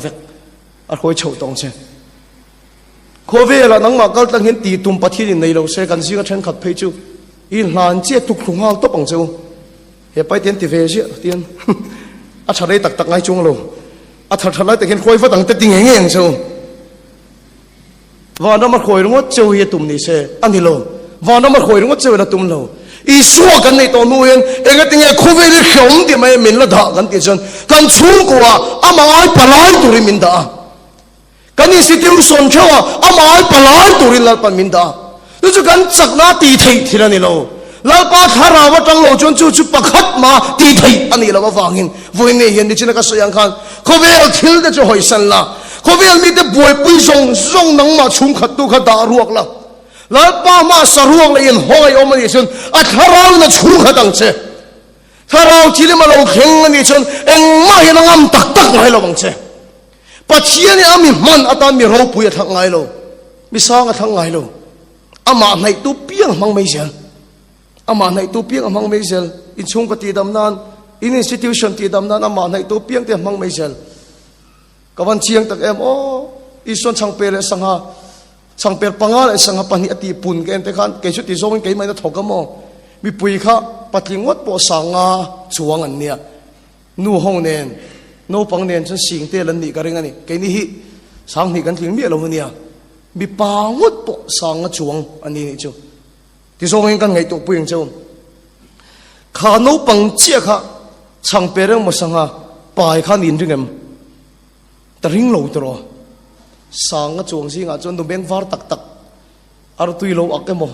a khoi chho tong che kho ve la nang ma kal tang hin ti tum pathi ni nei lo se kan si ga then khat phei chu I hlan che tuk thung hal to pang chu he pai ten ti ve ji tian a thare tak tak ngai chung lo a thar thalai te khen khoi fa tang te ting heng heng chu wa na ma khoi ro chu ye tum ni se ani lo wa na ma khoi ro chu la tum lo I suwa kan nei to nu hen enga tinge khove ri khom ti mai min la da kan ti chon kan chung ko ama ai palai turi min da kan institution chawa ama ai palai turi la pan min da tu chu kan chakna ti thei thirani lo la pa thara wa tang lo chon chu chu pakhat ma ti thei ani la wa wangin voi ne hian ni china ka soyang khan khovel thil de chu hoi san la khovel mi te boi pui song song nang ma chung khat tu kha da ruak la la pa ma saruang la yin hoi om ni chun a tharau na chung kha dang che tharau chile ma lo kheng ni chun eng ma hin ngam tak tak ngai lo bang che pathian ni ami man ata mi ro pui thang ngai lo mi sang thang ngai lo ama nai tu piang mang mai sel ama nai tu piang mang mai sel in chung ka ti dam nan in institution ti dam nan ama nai tu piang te mang mai sel kawan chiang tak em o ison chang pe le sanga chang per pangal sanga pani ati pun ken te khan ke chu ti zong ke mai na thokamo mi pui kha patlingot po sanga chuang an nia nu hong nen no pang nen chen sing te lan ni ka ring ani ke ni hi sang ni kan thing mi lo nia mi pangot po sanga chuang ani ni chu ti zong kan ngai to puing chu kha no pang chia kha chang per mo sanga pai kha nin ringem ta ring lo tro sang chuang si nga chon du beng var tak tak ar tui lo akemo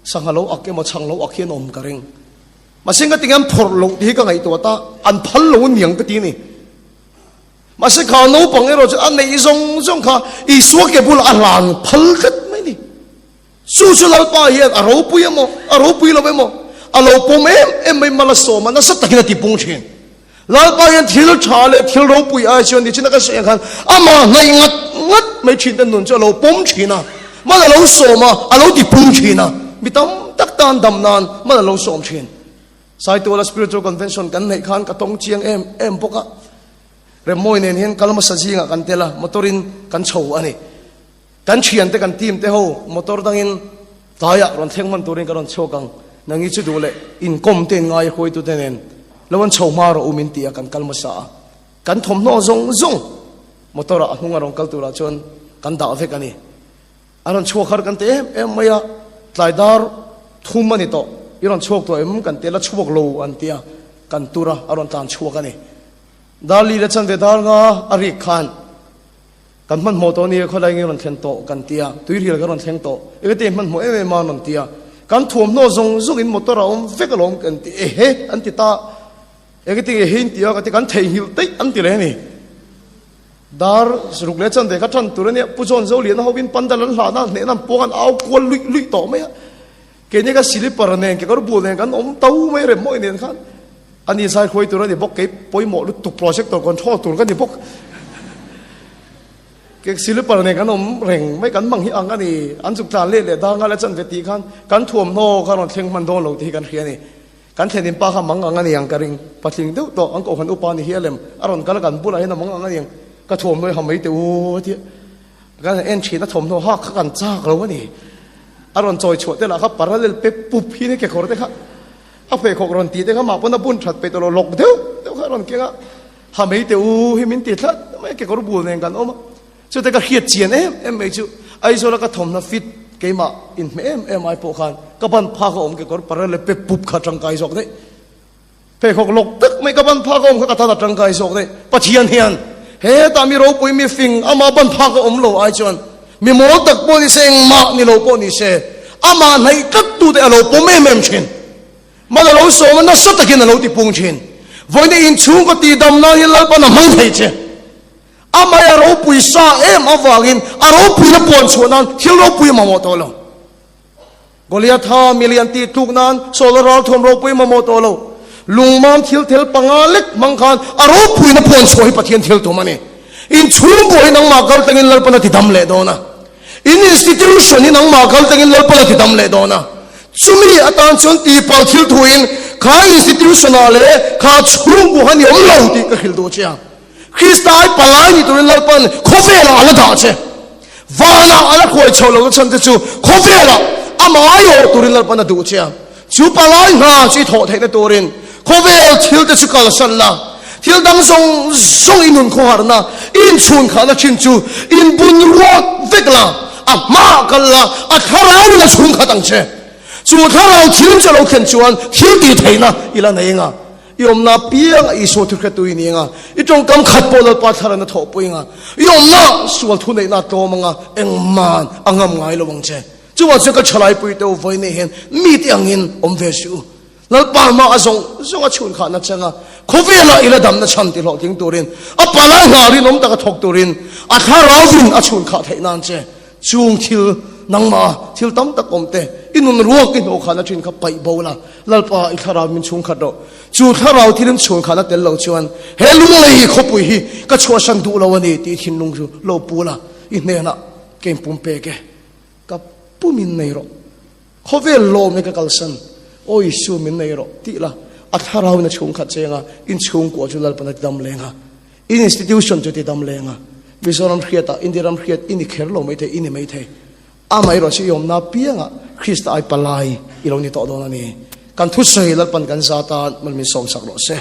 sang lo akemo chang lo akhian om ka ring masinga tingam phor lo hi ka ngai to ta an phal lo niang ka ti ni masi kha no pang ero an nei zong zong kha I suwa ke bul alan phal kat mai ni su su lal pa hian aro pui lo mo alo pom em mai mala so ma na sat takina ti pung chen lal pa hian thil thale thil ro pui a chon ni china ka se khan ama ngai ngat mai chin den nun cho lo pom china ma lo so ma alo ti pung china mitam tak tan dam nan ma lo som chin sai to la spiritual convention kan nei khan ka tong chiang em poka re moi nen hen kalma sajinga kan tela motorin kan chho ani kan chian te kan tim te ho motor dangin taya ron thengman turin kan chokang nangi chu du le in kom ten ngai hoi tu tenen lawan choma ro umin tia kan kalma sa kan thom no zong zong motora hunga rong kal tu ra chon kan da ve kani aron chho khar kan te em maya tlaidar thumani to iron chok to em kan te la chubok lo an tia kan tura aron tan chho kani dali le chan ve dar nga ari khan kan man mo to ni kholai ngi ron thlen to kan tia tuiri ga ron thleng to e te man mo e ma non tia kan thom no zong zong in motora ve ka lom kan ti he an ti ta e ke ti hin tia ka ti kan thei hil te an ti le ni dar suruk le chan de ka than tur ne pu chon zo lian ho bin pandal la na ne nam po kan au kol lui lui to me ke ne ka slipper ne ke kor bu ne kan om tau me re moi ne khan ani sai khoi tur ne bok ke poi mo lu tu project to control tur kan ni bok ke slipper ne kan om reng mai kan mang hi ang ani an juk tan le le da nga le chan ve ti khan kan thuam no kan ron theng man do lo ti kan khia ni kan thenin pa kha mang ang ani ang ka ring patling deu to ang ko han upa ni hialem aron kala kan bula he na mang ang ani ka thom noi hamai te o ti kan en china thom no ha kan chak lo ni aron choi chho te la kha parallel pe pup hi ne ke khor te kha a pe khok ron ti te kha ma pon na bun that pe to lok deu kha ron ke ga hamai te o hi min ti thlat mai ke kor bu ne kan oma chu te ka hiat chian em mai chu ai zo la ka thom na fit ke ma in em ai po khan ka ban pha ko om ke kor parallel pe pup kha tang kai sok de pe khok lok tak mai ka ban pha ko om kha ka tha tang kai sok de pathian hian he ta mi ro pui mi fing ama ban pha ko om lo ai chon mi mo tak po ni seng ma ni lo po ni se ama nai tak tu de lo po me mem chin ma lo so ma na sa takin lo ti pung chin voi ne in chung ko ti dam na hi lal pa na mang thai che ama ya ro pui sa em awangin a ro pui na pon chuan thil ro pui ma mo to lo Goliath ha million ti tuk nan solar thom ro pui ma mo to lo lungman thil thel pangalek mangkhan aro pui na pon choi pathian thil to mani in chung ko inang makal tangin lal pana ti dam le dona in institution inang makal tangin lal pana ti dam le dona chumi atan chon ti pal thil thuin kha institutional le kha chung ko hani om lo ti ka khil do cha Christai palai ni turin lal pan khofe la ala da che wana ala khoi cholo chan te chu khofe la amayo turin lal pana du cha chu palai nga chi tho thai na turin khovel thil te chu kal san la thil dang song inun kho har na in chun kha na chin chu in bun ruat vekla a ma kal la a tharau na chun kha tang che chu tharau thil chalo khen chuan thil ti theina ila nei nga yom na piang i so thu khatu ni nga I tong kam khat pol pa thara na tho pui nga yom na sual thu nei na to manga eng man angam ngai lo wang che chu wa ka chalai pui to voi ne hen mi ti angin om ve su lal pa ma azong zonga chun kha na changa khovela ila dam na chan ti lo ting turin a pala nga rin om ta ka thok turin a tha rawin a chun kha thai nan che chung thil nang ma thil tam tak om te inun ruak in ho kha na chin kha pai bola lal pa I thara min chung kha do chu tharau thilim chun kha na tel lo chuan he lung lei khopui hi ka chho san du lo ani ti thin lung su lo pula I ne na kem pum pe ke ka pumin nei ro khovel lo me ka kalsan oi su min nei ro ti la a tharau na chung kha chenga in chung ko chu lal pana dam lenga in institution chu ti dam lenga visoram khiata indiram khiat ini kher lo mai the ini mai the amai ro si yom na pianga Christ ai palai iloni to do na ni kan thu sei lal pan kan satan man mi som sak ro se